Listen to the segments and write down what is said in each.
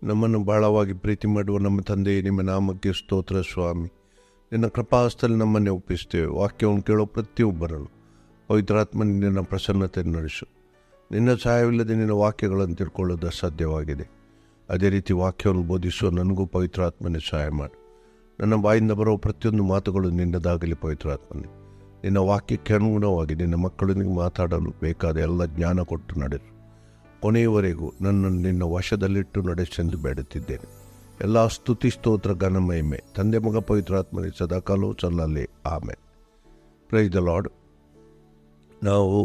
ನಮ್ಮನ್ನು ಬಹಳವಾಗಿ ಪ್ರೀತಿ ಮಾಡುವ ನಮ್ಮ ತಂದೆ, ನಿಮ್ಮ ನಾಮಕ್ಕೆ ಸ್ತೋತ್ರ ಸ್ವಾಮಿ. ನಿನ್ನ ಕೃಪಾಸ್ತಲ್ಲಿ ನಮ್ಮನ್ನೇ ಒಪ್ಪಿಸ್ತೇವೆ. ವಾಕ್ಯವನ್ನು ಕೇಳೋ ಪ್ರತಿಯೊಬ್ಬರನ್ನು ಪವಿತ್ರಾತ್ಮ ನಿನ್ನ ಪ್ರಸನ್ನತೆ ನಡೆಸು. ನಿನ್ನ ಸಹಾಯವಿಲ್ಲದೆ ನಿನ್ನ ವಾಕ್ಯಗಳನ್ನು ತಿಳ್ಕೊಳ್ಳೋದು ಅಸಾಧ್ಯವಾಗಿದೆ. ಅದೇ ರೀತಿ ವಾಕ್ಯವನ್ನು ಬೋಧಿಸುವ ನನಗೂ ಪವಿತ್ರಾತ್ಮನೇ ಸಹಾಯ ಮಾಡು. ನನ್ನ ಬಾಯಿಂದ ಬರೋ ಪ್ರತಿಯೊಂದು ಮಾತುಗಳು ನಿನ್ನದಾಗಲಿ ಪವಿತ್ರಾತ್ಮನೇ. ನಿನ್ನ ವಾಕ್ಯಕ್ಕೆ ಅನುಗುಣವಾಗಿ ನಿನ್ನ ಮಕ್ಕಳೊಂದಿಗೆ ಮಾತಾಡಲು ಬೇಕಾದ ಎಲ್ಲ ಜ್ಞಾನ ಕೊಟ್ಟು ನಡೆಸು. ಕೊನೆಯವರೆಗೂ ನನ್ನನ್ನು ನಿನ್ನ ವಶದಲ್ಲಿಟ್ಟು ನಡೆಸೆಂದು ಬೇಡುತ್ತಿದ್ದೇನೆ. ಎಲ್ಲ ಸ್ತುತಿ ಸ್ತೋತ್ರ ಘನಮಹಿಮೆ ತಂದೆ ಮಗ ಪವಿತ್ರಾತ್ಮನೇ ಸದಾಕಾಲವೂ ಸಲ್ಲಲಿ. ಆಮೇಲೆ ಪ್ರೈಸ್ ದ ಲಾರ್ಡ್. ನಾವು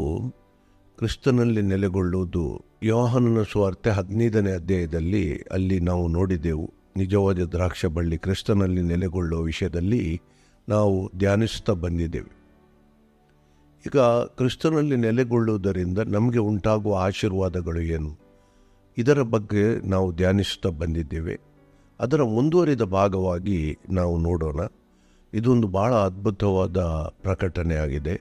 ಕ್ರಿಸ್ತನಲ್ಲಿ ನೆಲೆಗೊಳ್ಳುವುದು ಯೋಹಾನನ ಸುವಾರ್ತೆ 15ನೇ ಅಧ್ಯಾಯದಲ್ಲಿ ಅಲ್ಲಿ ನಾವು ನೋಡಿದೆವು. ನಿಜವಾದ ದ್ರಾಕ್ಷ ಬಳ್ಳಿ ಕ್ರಿಸ್ತನಲ್ಲಿ ನೆಲೆಗೊಳ್ಳುವ ವಿಷಯದಲ್ಲಿ ನಾವು ಧ್ಯಾನಿಸ್ತಾ ಬಂದಿದ್ದೇವೆ. ಈಗ ಕ್ರಿಸ್ತನಲ್ಲಿ ನೆಲೆಗೊಳ್ಳುವುದರಿಂದ ನಮಗೆ ಉಂಟಾಗುವ ಆಶೀರ್ವಾದಗಳು ಏನು, ಇದರ ಬಗ್ಗೆ ನಾವು ಧ್ಯಾನಿಸ್ತಾ ಬಂದಿದ್ದೇವೆ. ಅದರ ಮುಂದುವರಿದ ಭಾಗವಾಗಿ ನಾವು ನೋಡೋಣ. ಇದೊಂದು ಭಾಳ ಅದ್ಭುತವಾದ ಪ್ರಕಟಣೆಯಾಗಿದೆ.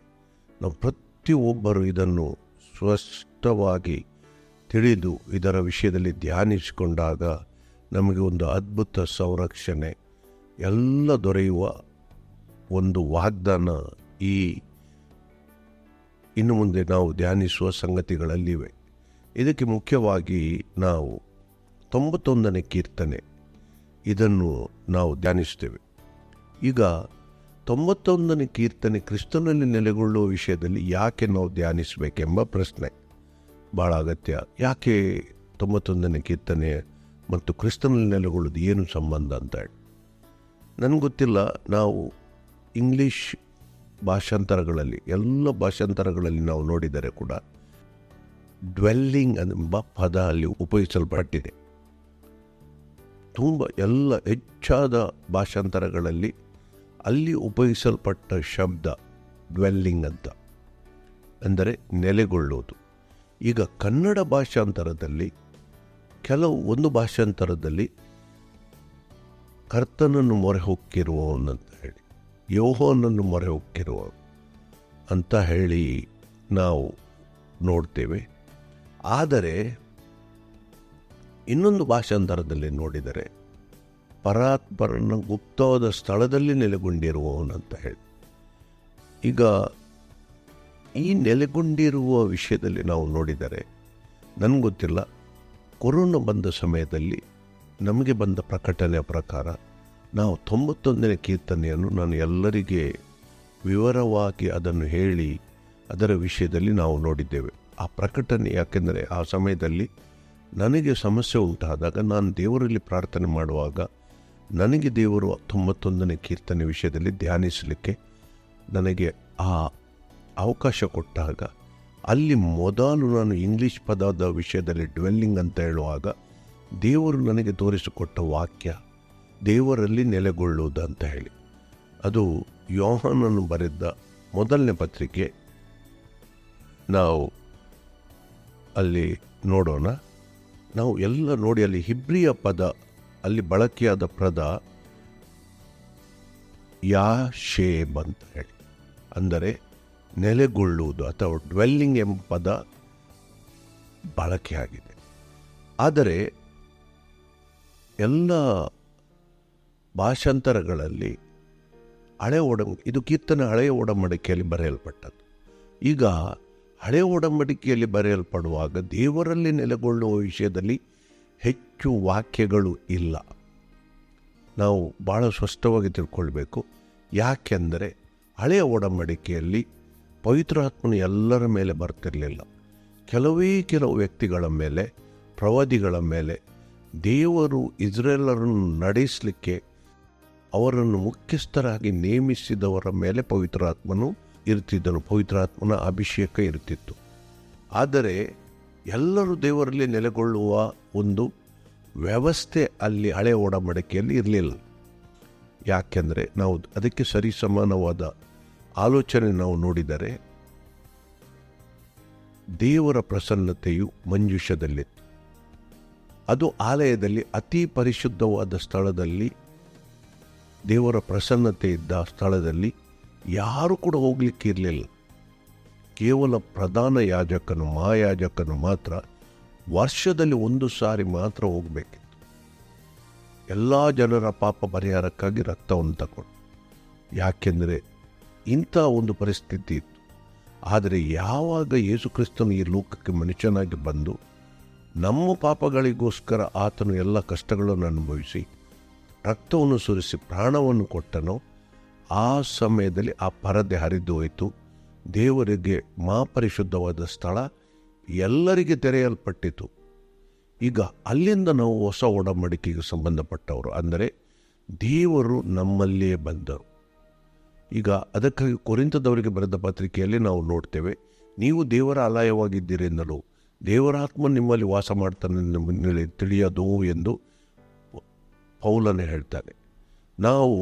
ನಾವು ಪ್ರತಿಯೊಬ್ಬರು ಇದನ್ನು ಸ್ಪಷ್ಟವಾಗಿ ತಿಳಿದು ಇದರ ವಿಷಯದಲ್ಲಿ ಧ್ಯಾನಿಸಿಕೊಂಡಾಗ ನಮಗೆ ಒಂದು ಅದ್ಭುತ ಸಂರಕ್ಷಣೆ ಎಲ್ಲ ದೊರೆಯುವ ಒಂದು ವಾಗ್ದಾನ ಈ ಇನ್ನು ಮುಂದೆ ನಾವು ಧ್ಯಾನಿಸುವ ಸಂಗತಿಗಳಲ್ಲಿವೆ. ಇದಕ್ಕೆ ಮುಖ್ಯವಾಗಿ ನಾವು 91ನೇ ಕೀರ್ತನೆ ಇದನ್ನು ನಾವು ಧ್ಯಾನಿಸ್ತೇವೆ. ಈಗ 91ನೇ ಕೀರ್ತನೆ ಕ್ರಿಸ್ತನಲ್ಲಿ ನೆಲೆಗೊಳ್ಳುವ ವಿಷಯದಲ್ಲಿ ಯಾಕೆ ನಾವು ಧ್ಯಾನಿಸಬೇಕೆಂಬ ಪ್ರಶ್ನೆ ಭಾಳ ಅಗತ್ಯ. ಯಾಕೆ 91ನೇ ಕೀರ್ತನೆ ಮತ್ತು ಕ್ರಿಸ್ತನಲ್ಲಿ ನೆಲೆಗೊಳ್ಳೋದು ಏನು ಸಂಬಂಧ ಅಂತ ಹೇಳಿ ನನಗೆ ಗೊತ್ತಿಲ್ಲ. ನಾವು ಇಂಗ್ಲೀಷ್ ಭಾಷಾಂತರಗಳಲ್ಲಿ ಎಲ್ಲ ಭಾಷಾಂತರಗಳಲ್ಲಿ ನಾವು ನೋಡಿದರೆ ಕೂಡ ಡ್ವೆಲ್ಲಿಂಗ್ ಎಂಬ ಪದ ಅಲ್ಲಿ ಉಪಯೋಗಿಸಲ್ಪಟ್ಟಿದೆ. ತುಂಬ ಎಲ್ಲ ಹೆಚ್ಚಾದ ಭಾಷಾಂತರಗಳಲ್ಲಿ ಅಲ್ಲಿ ಉಪಯೋಗಿಸಲ್ಪಟ್ಟ ಶಬ್ದ ಡ್ವೆಲ್ಲಿಂಗ್ ಅಂತ, ಅಂದರೆ ನೆಲೆಗೊಳ್ಳುವುದು. ಈಗ ಕನ್ನಡ ಭಾಷಾಂತರದಲ್ಲಿ ಒಂದು ಭಾಷಾಂತರದಲ್ಲಿ ಕರ್ತನನ್ನು ಮೊರೆ ಹೊಕ್ಕಿರುವವನಂತ ಹೇಳಿ, ಯೆಹೋವನನ್ನು ಮೊರೆ ಹೊಕ್ಕಿರುವ ಅಂತ ಹೇಳಿ ನಾವು ನೋಡ್ತೇವೆ. ಆದರೆ ಇನ್ನೊಂದು ಭಾಷಾಂತರದಲ್ಲಿ ನೋಡಿದರೆ ಪರಾತ್ಪರನ ಗುಪ್ತವಾದ ಸ್ಥಳದಲ್ಲಿ ನೆಲೆಗೊಂಡಿರುವವನಂತ ಹೇಳಿ. ಈಗ ಈ ನೆಲೆಗೊಂಡಿರುವ ವಿಷಯದಲ್ಲಿ ನಾವು ನೋಡಿದರೆ ನನಗೆ ಗೊತ್ತಿಲ್ಲ, ಕೊರೋನಾ ಬಂದ ಸಮಯದಲ್ಲಿ ನಮಗೆ ಬಂದ ಪ್ರಕಟಣೆಯ ಪ್ರಕಾರ ನಾವು 91ನೇ ಕೀರ್ತನೆಯನ್ನು ನಾನು ಎಲ್ಲರಿಗೆ ವಿವರವಾಗಿ ಅದನ್ನು ಹೇಳಿ ಅದರ ವಿಷಯದಲ್ಲಿ ನಾವು ನೋಡಿದ್ದೇವೆ. ಆ ಪ್ರಕಟಣೆ ಯಾಕೆಂದರೆ ಆ ಸಮಯದಲ್ಲಿ ನನಗೆ ಸಮಸ್ಯೆ ಉಂಟಾದಾಗ ನಾನು ದೇವರಲ್ಲಿ ಪ್ರಾರ್ಥನೆ ಮಾಡುವಾಗ ನನಗೆ ದೇವರು 91ನೇ ಕೀರ್ತನೆ ವಿಷಯದಲ್ಲಿ ಧ್ಯಾನಿಸಲಿಕ್ಕೆ ನನಗೆ ಆ ಅವಕಾಶ ಕೊಟ್ಟಾಗ ಅಲ್ಲಿ ಮೊದಲು ನಾನು ಇಂಗ್ಲೀಷ್ ಪದದ ವಿಷಯದಲ್ಲಿ ಡ್ವೆಲ್ಲಿಂಗ್ ಅಂತ ಹೇಳುವಾಗ ದೇವರು ನನಗೆ ತೋರಿಸಿಕೊಟ್ಟ ವಾಕ್ಯ ದೇವರಲ್ಲಿ ನೆಲೆಗೊಳ್ಳುವುದು ಅಂತ ಹೇಳಿ. ಅದು ಯೋಹಾನನು ಬರೆದ ಮೊದಲನೇ ಪತ್ರಿಕೆ. ನಾವು ಅಲ್ಲಿ ನೋಡೋಣ. ನಾವು ಎಲ್ಲ ನೋಡಿ ಅಲ್ಲಿ ಹಿಬ್ರಿಯ ಪದ ಅಲ್ಲಿ ಬಳಕೆಯಾದ ಪದ ಯಾಶೇಬ್ ಅಂತ ಹೇಳಿ, ಅಂದರೆ ನೆಲೆಗೊಳ್ಳುವುದು ಅಥವಾ ಡ್ವೆಲ್ಲಿಂಗ್ ಎಂಬ ಪದ ಬಳಕೆಯಾಗಿದೆ. ಆದರೆ ಎಲ್ಲ ಭಾಷಾಂತರಗಳಲ್ಲಿ ಇದು ಕೀರ್ತನೆ ಹಳೆಯ ಒಡಂಬಡಿಕೆಯಲ್ಲಿ ಬರೆಯಲ್ಪಟ್ಟದ್ದು. ಈಗ ಹಳೆಯ ಒಡಂಬಡಿಕೆಯಲ್ಲಿ ಬರೆಯಲ್ಪಡುವಾಗ ದೇವರಲ್ಲಿ ನೆಲೆಗೊಳ್ಳುವ ವಿಷಯದಲ್ಲಿ ಹೆಚ್ಚು ವಾಕ್ಯಗಳು ಇಲ್ಲ. ನಾವು ಭಾಳ ಸ್ಪಷ್ಟವಾಗಿ ತಿಳ್ಕೊಳ್ಬೇಕು. ಯಾಕೆಂದರೆ ಹಳೆಯ ಒಡಂಬಡಿಕೆಯಲ್ಲಿ ಪವಿತ್ರಾತ್ಮನು ಎಲ್ಲರ ಮೇಲೆ ಬರ್ತಿರಲಿಲ್ಲ. ಕೆಲವು ವ್ಯಕ್ತಿಗಳ ಮೇಲೆ, ಪ್ರವಾದಿಗಳ ಮೇಲೆ ದೇವರು ಇಸ್ರೇಲರನ್ನು ನಡೆಸಲಿಕ್ಕೆ ಅವರನ್ನು ಮುಖ್ಯಸ್ಥರಾಗಿ ನೇಮಿಸಿದವರ ಮೇಲೆ ಪವಿತ್ರಾತ್ಮನು ಇರ್ತಿದ್ದನು. ಪವಿತ್ರಾತ್ಮನ ಅಭಿಷೇಕ ಇರ್ತಿತ್ತು. ಆದರೆ ಎಲ್ಲರೂ ದೇವರಲ್ಲಿ ನೆಲೆಗೊಳ್ಳುವ ಒಂದು ವ್ಯವಸ್ಥೆ ಅಲ್ಲಿ ಹಳೆಯ ಒಡಂಬಡಿಕೆಯಲ್ಲಿ ಇರಲಿಲ್ಲ. ಯಾಕೆಂದರೆ ನಾವು ಅದಕ್ಕೆ ಸರಿಸಮಾನವಾದ ಆಲೋಚನೆ ನಾವು ನೋಡಿದರೆ ದೇವರ ಪ್ರಸನ್ನತೆಯು ಮಂಜೂಷದಲ್ಲಿತ್ತು. ಅದು ಆಲಯದಲ್ಲಿ ಅತಿ ಪರಿಶುದ್ಧವಾದ ಸ್ಥಳದಲ್ಲಿ ದೇವರ ಪ್ರಸನ್ನತೆ ಇದ್ದ ಸ್ಥಳದಲ್ಲಿ ಯಾರು ಕೂಡ ಹೋಗ್ಲಿಕ್ಕೆ ಇರಲಿಲ್ಲ. ಕೇವಲ ಪ್ರಧಾನ ಯಾಜಕನು, ಮಹಾಯಾಜಕನು ಮಾತ್ರ ವರ್ಷದಲ್ಲಿ 1 ಸಾರಿ ಮಾತ್ರ ಹೋಗಬೇಕಿತ್ತು. ಎಲ್ಲ ಜನರ ಪಾಪ ಪರಿಹಾರಕ್ಕಾಗಿ ರಕ್ತವನ್ನು ತಗೊಂಡು. ಯಾಕೆಂದರೆ ಇಂಥ ಒಂದು ಪರಿಸ್ಥಿತಿ ಇತ್ತು. ಆದರೆ ಯಾವಾಗ ಯೇಸು ಕ್ರಿಸ್ತನು ಈ ಲೋಕಕ್ಕೆ ಮನುಷ್ಯನಾಗಿ ಬಂದು ನಮ್ಮ ಪಾಪಗಳಿಗೋಸ್ಕರ ಆತನು ಎಲ್ಲ ಕಷ್ಟಗಳನ್ನು ಅನುಭವಿಸಿ ರಕ್ತವನ್ನು ಸುರಿಸಿ ಪ್ರಾಣವನ್ನು ಕೊಟ್ಟನೋ, ಆ ಸಮಯದಲ್ಲಿ ಆ ಪರದೆ ಹರಿದು ಹೋಯಿತು. ದೇವರಿಗೆ ಪರಿಶುದ್ಧವಾದ ಸ್ಥಳ ಎಲ್ಲರಿಗೆ ತೆರೆಯಲ್ಪಟ್ಟಿತು. ಈಗ ಅಲ್ಲಿಂದ ನಾವು ಹೊಸ ಒಡಂಬಡಿಕೆಗೆ ಸಂಬಂಧಪಟ್ಟವರು, ಅಂದರೆ ದೇವರು ನಮ್ಮಲ್ಲಿಯೇ ಬಂದರು. ಈಗ ಅದಕ್ಕಾಗಿ ಕೊರಿಂಥದವರಿಗೆ ಬರೆದ ಪತ್ರಿಕೆಯಲ್ಲಿ ನಾವು ನೋಡ್ತೇವೆ, ನೀವು ದೇವರ ಆಲಯವಾಗಿದ್ದೀರೆಂದಲೂ ದೇವರಾತ್ಮ ನಿಮ್ಮಲ್ಲಿ ವಾಸ ಮಾಡ್ತಾನೆ ತಿಳಿಯೋದು ಎಂದು ಪೌಲನೇ ಹೇಳ್ತಾನೆ. ನಾವು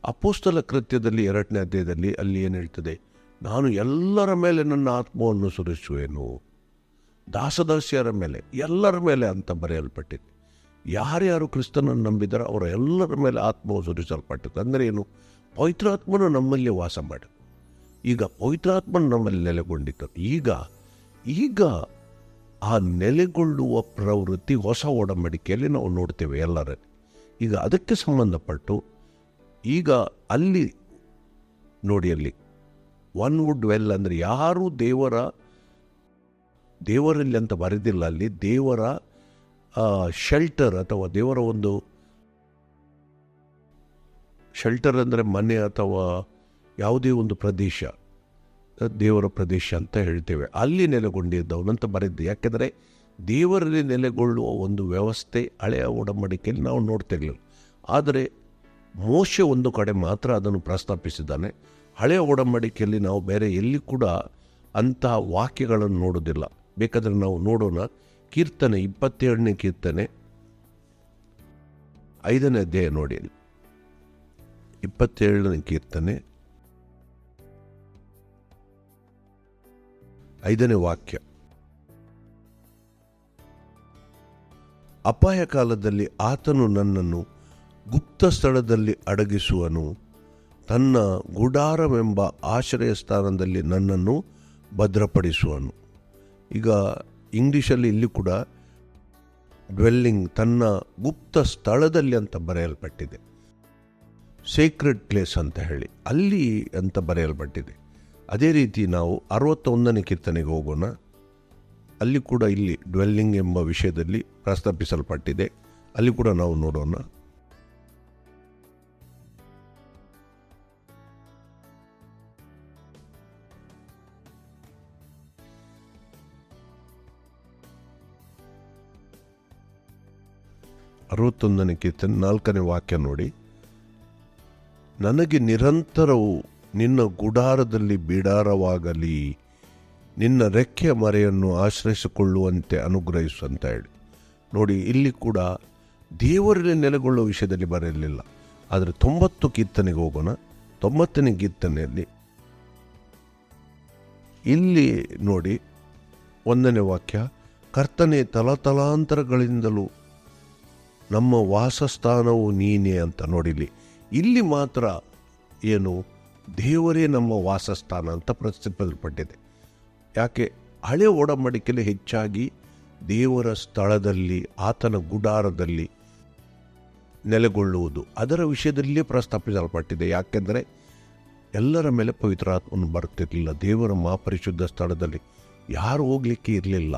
ಅಪೊಸ್ತಲ ಕೃತ್ಯದಲ್ಲಿ 2ನೇ ಅಧ್ಯಾಯದಲ್ಲಿ ಅಲ್ಲಿ ಏನು ಹೇಳ್ತದೆ, ನಾನು ಎಲ್ಲರ ಮೇಲೆ ನನ್ನ ಆತ್ಮವನ್ನು ಸುರಿಸುವೆನು, ದಾಸದಾಸಿಯರ ಮೇಲೆ, ಎಲ್ಲರ ಮೇಲೆ ಅಂತ ಬರೆಯಲ್ಪಟ್ಟಿದೆ. ಯಾರ್ಯಾರು ಕ್ರಿಸ್ತನನ್ನು ನಂಬಿದರೆ ಅವರ ಎಲ್ಲರ ಮೇಲೆ ಆತ್ಮವು ಸುರಿಸಲ್ಪಟ್ಟಿದೆ. ಅಂದರೆ ಏನು? ಪವಿತ್ರಾತ್ಮನು ನಮ್ಮಲ್ಲಿ ವಾಸ ಮಾಡ. ಈಗ ಪವಿತ್ರಾತ್ಮನು ನಮ್ಮಲ್ಲಿ ನೆಲೆಗೊಂಡಿತ್ತು. ಈಗ ಆ ನೆಲೆಗೊಳ್ಳುವ ಪ್ರವೃತ್ತಿ ಹೊಸ ಒಡಂಬಡಿಕೆಯಲ್ಲಿ ನಾವು ನೋಡ್ತೇವೆ ಎಲ್ಲರಲ್ಲಿ. ಈಗ ಅದಕ್ಕೆ ಸಂಬಂಧಪಟ್ಟು ಈಗ ಅಲ್ಲಿ ನೋಡಿ, ಅಲ್ಲಿ ಒನ್ ವುಡ್ ವೆಲ್ ಅಂದರೆ ಯಾರೂ ದೇವರಲ್ಲಿ ಅಂತ ಬರೆದಿಲ್ಲ. ಅಲ್ಲಿ ದೇವರ ಶೆಲ್ಟರ್ ಅಥವಾ ದೇವರ ಒಂದು ಶೆಲ್ಟರ್ ಅಂದರೆ ಮನೆ ಅಥವಾ ಯಾವುದೇ ಒಂದು ಪ್ರದೇಶ, ದೇವರ ಪ್ರದೇಶ ಅಂತ ಹೇಳ್ತೇವೆ, ಅಲ್ಲಿ ನೆಲೆಗೊಂಡಿದ್ದವನಂತ ಬರೆದಿದೆ. ಯಾಕೆಂದರೆ ದೇವರಲ್ಲಿ ನೆಲೆಗೊಳ್ಳುವ ಒಂದು ವ್ಯವಸ್ಥೆ ಹಳೆಯ ಒಡಂಬಡಿಕೆಯಲ್ಲಿ ನಾವು ನೋಡ್ತಿರ್ಲಿಲ್ಲ. ಆದರೆ ಮೋಶೆ ಒಂದು ಕಡೆ ಮಾತ್ರ ಅದನ್ನು ಪ್ರಸ್ತಾಪಿಸಿದ್ದಾನೆ. ಹಳೆಯ ಒಡಂಬಡಿಕೆಯಲ್ಲಿ ನಾವು ಬೇರೆ ಎಲ್ಲಿ ಕೂಡ ಅಂತಹ ವಾಕ್ಯಗಳನ್ನು ನೋಡೋದಿಲ್ಲ. ಬೇಕಾದರೆ ನಾವು ನೋಡೋಣ. ಕೀರ್ತನೆ 27ನೇ ಕೀರ್ತನೆ 5ನೇ ಅಧ್ಯಾಯ ನೋಡಿ. 27ನೇ ಕೀರ್ತನೆ 5ನೇ ವಾಕ್ಯ. ಅಪಾಯ ಕಾಲದಲ್ಲಿ ಆತನು ನನ್ನನ್ನು ಗುಪ್ತ ಸ್ಥಳದಲ್ಲಿ ಅಡಗಿಸುವನು, ತನ್ನ ಗುಡಾರವೆಂಬ ಆಶ್ರಯ ಸ್ಥಾನದಲ್ಲಿ ನನ್ನನ್ನು ಭದ್ರಪಡಿಸುವನು. ಈಗ ಇಂಗ್ಲೀಷಲ್ಲಿ ಇಲ್ಲಿ ಕೂಡ ಡ್ವೆಲ್ಲಿಂಗ್, ತನ್ನ ಗುಪ್ತ ಸ್ಥಳದಲ್ಲಿ ಅಂತ ಬರೆಯಲ್ಪಟ್ಟಿದೆ. ಸೇಕ್ರೆಡ್ ಪ್ಲೇಸ್ ಅಂತ ಹೇಳಿ ಅಲ್ಲಿ ಅಂತ ಬರೆಯಲ್ಪಟ್ಟಿದೆ. ಅದೇ ರೀತಿ ನಾವು 61ನೇ ಕೀರ್ತನೆಗೆ ಹೋಗೋಣ. ಅಲ್ಲಿ ಕೂಡ ಇಲ್ಲಿ ಡ್ವೆಲ್ಲಿಂಗ್ ಎಂಬ ವಿಷಯದಲ್ಲಿ ಪ್ರಸ್ತಾಪಿಸಲ್ಪಟ್ಟಿದೆ. ಅಲ್ಲಿ ಕೂಡ ನಾವು ನೋಡೋಣ. ಅರವತ್ತೊಂದನೇ ಕೀರ್ತನೆ 4ನೇ ವಾಕ್ಯ ನೋಡಿ. ನನಗೆ ನಿರಂತರವು ನಿನ್ನ ಗುಡಾರದಲ್ಲಿ ಬಿಡಾರವಾಗಲಿ, ನಿನ್ನ ರೆಕ್ಕೆಯ ಮರೆಯನ್ನು ಆಶ್ರಯಿಸಿಕೊಳ್ಳುವಂತೆ ಅನುಗ್ರಹಿಸು ಅಂತ ಹೇಳಿ ನೋಡಿ. ಇಲ್ಲಿ ಕೂಡ ದೇವರಲ್ಲಿ ನೆಲೆಗೊಳ್ಳುವ ವಿಷಯದಲ್ಲಿ ಬರಲಿಲ್ಲ. ಆದರೆ 90 ಕೀರ್ತನೆಗೆ ಹೋಗೋಣ. 90ನೇ ಕೀರ್ತನೆಯಲ್ಲಿ ಇಲ್ಲಿ ನೋಡಿ 1ನೇ ವಾಕ್ಯ, ಕರ್ತನೆ ತಲತಲಾಂತರಗಳಿಂದಲೂ ನಮ್ಮ ವಾಸಸ್ಥಾನವು ನೀನೇ ಅಂತ ನೋಡಿಲಿ. ಇಲ್ಲಿ ಮಾತ್ರ ಏನು, ದೇವರೇ ನಮ್ಮ ವಾಸಸ್ಥಾನ ಅಂತ ಪ್ರಸ್ತಾಪಿಸಲ್ಪಟ್ಟಿದೆ. ಯಾಕೆ? ಹಳೆಯ ಒಡಂಬಡಿಕೆಯಲ್ಲಿ ಹೆಚ್ಚಾಗಿ ದೇವರ ಸ್ಥಳದಲ್ಲಿ, ಆತನ ಗುಡಾರದಲ್ಲಿ ನೆಲೆಗೊಳ್ಳುವುದು, ಅದರ ವಿಷಯದಲ್ಲಿಯೇ ಪ್ರಸ್ತಾಪಿಸಲ್ಪಟ್ಟಿದೆ. ಯಾಕೆಂದರೆ ಎಲ್ಲರ ಮೇಲೆ ಪವಿತ್ರಾತ್ಮನು ಬರುತ್ತಿರಲಿಲ್ಲ. ದೇವರ ಮಹಾಪರಿಶುದ್ಧ ಸ್ಥಳದಲ್ಲಿ ಯಾರು ಹೋಗಲಿಕ್ಕೆ ಇರಲಿಲ್ಲ.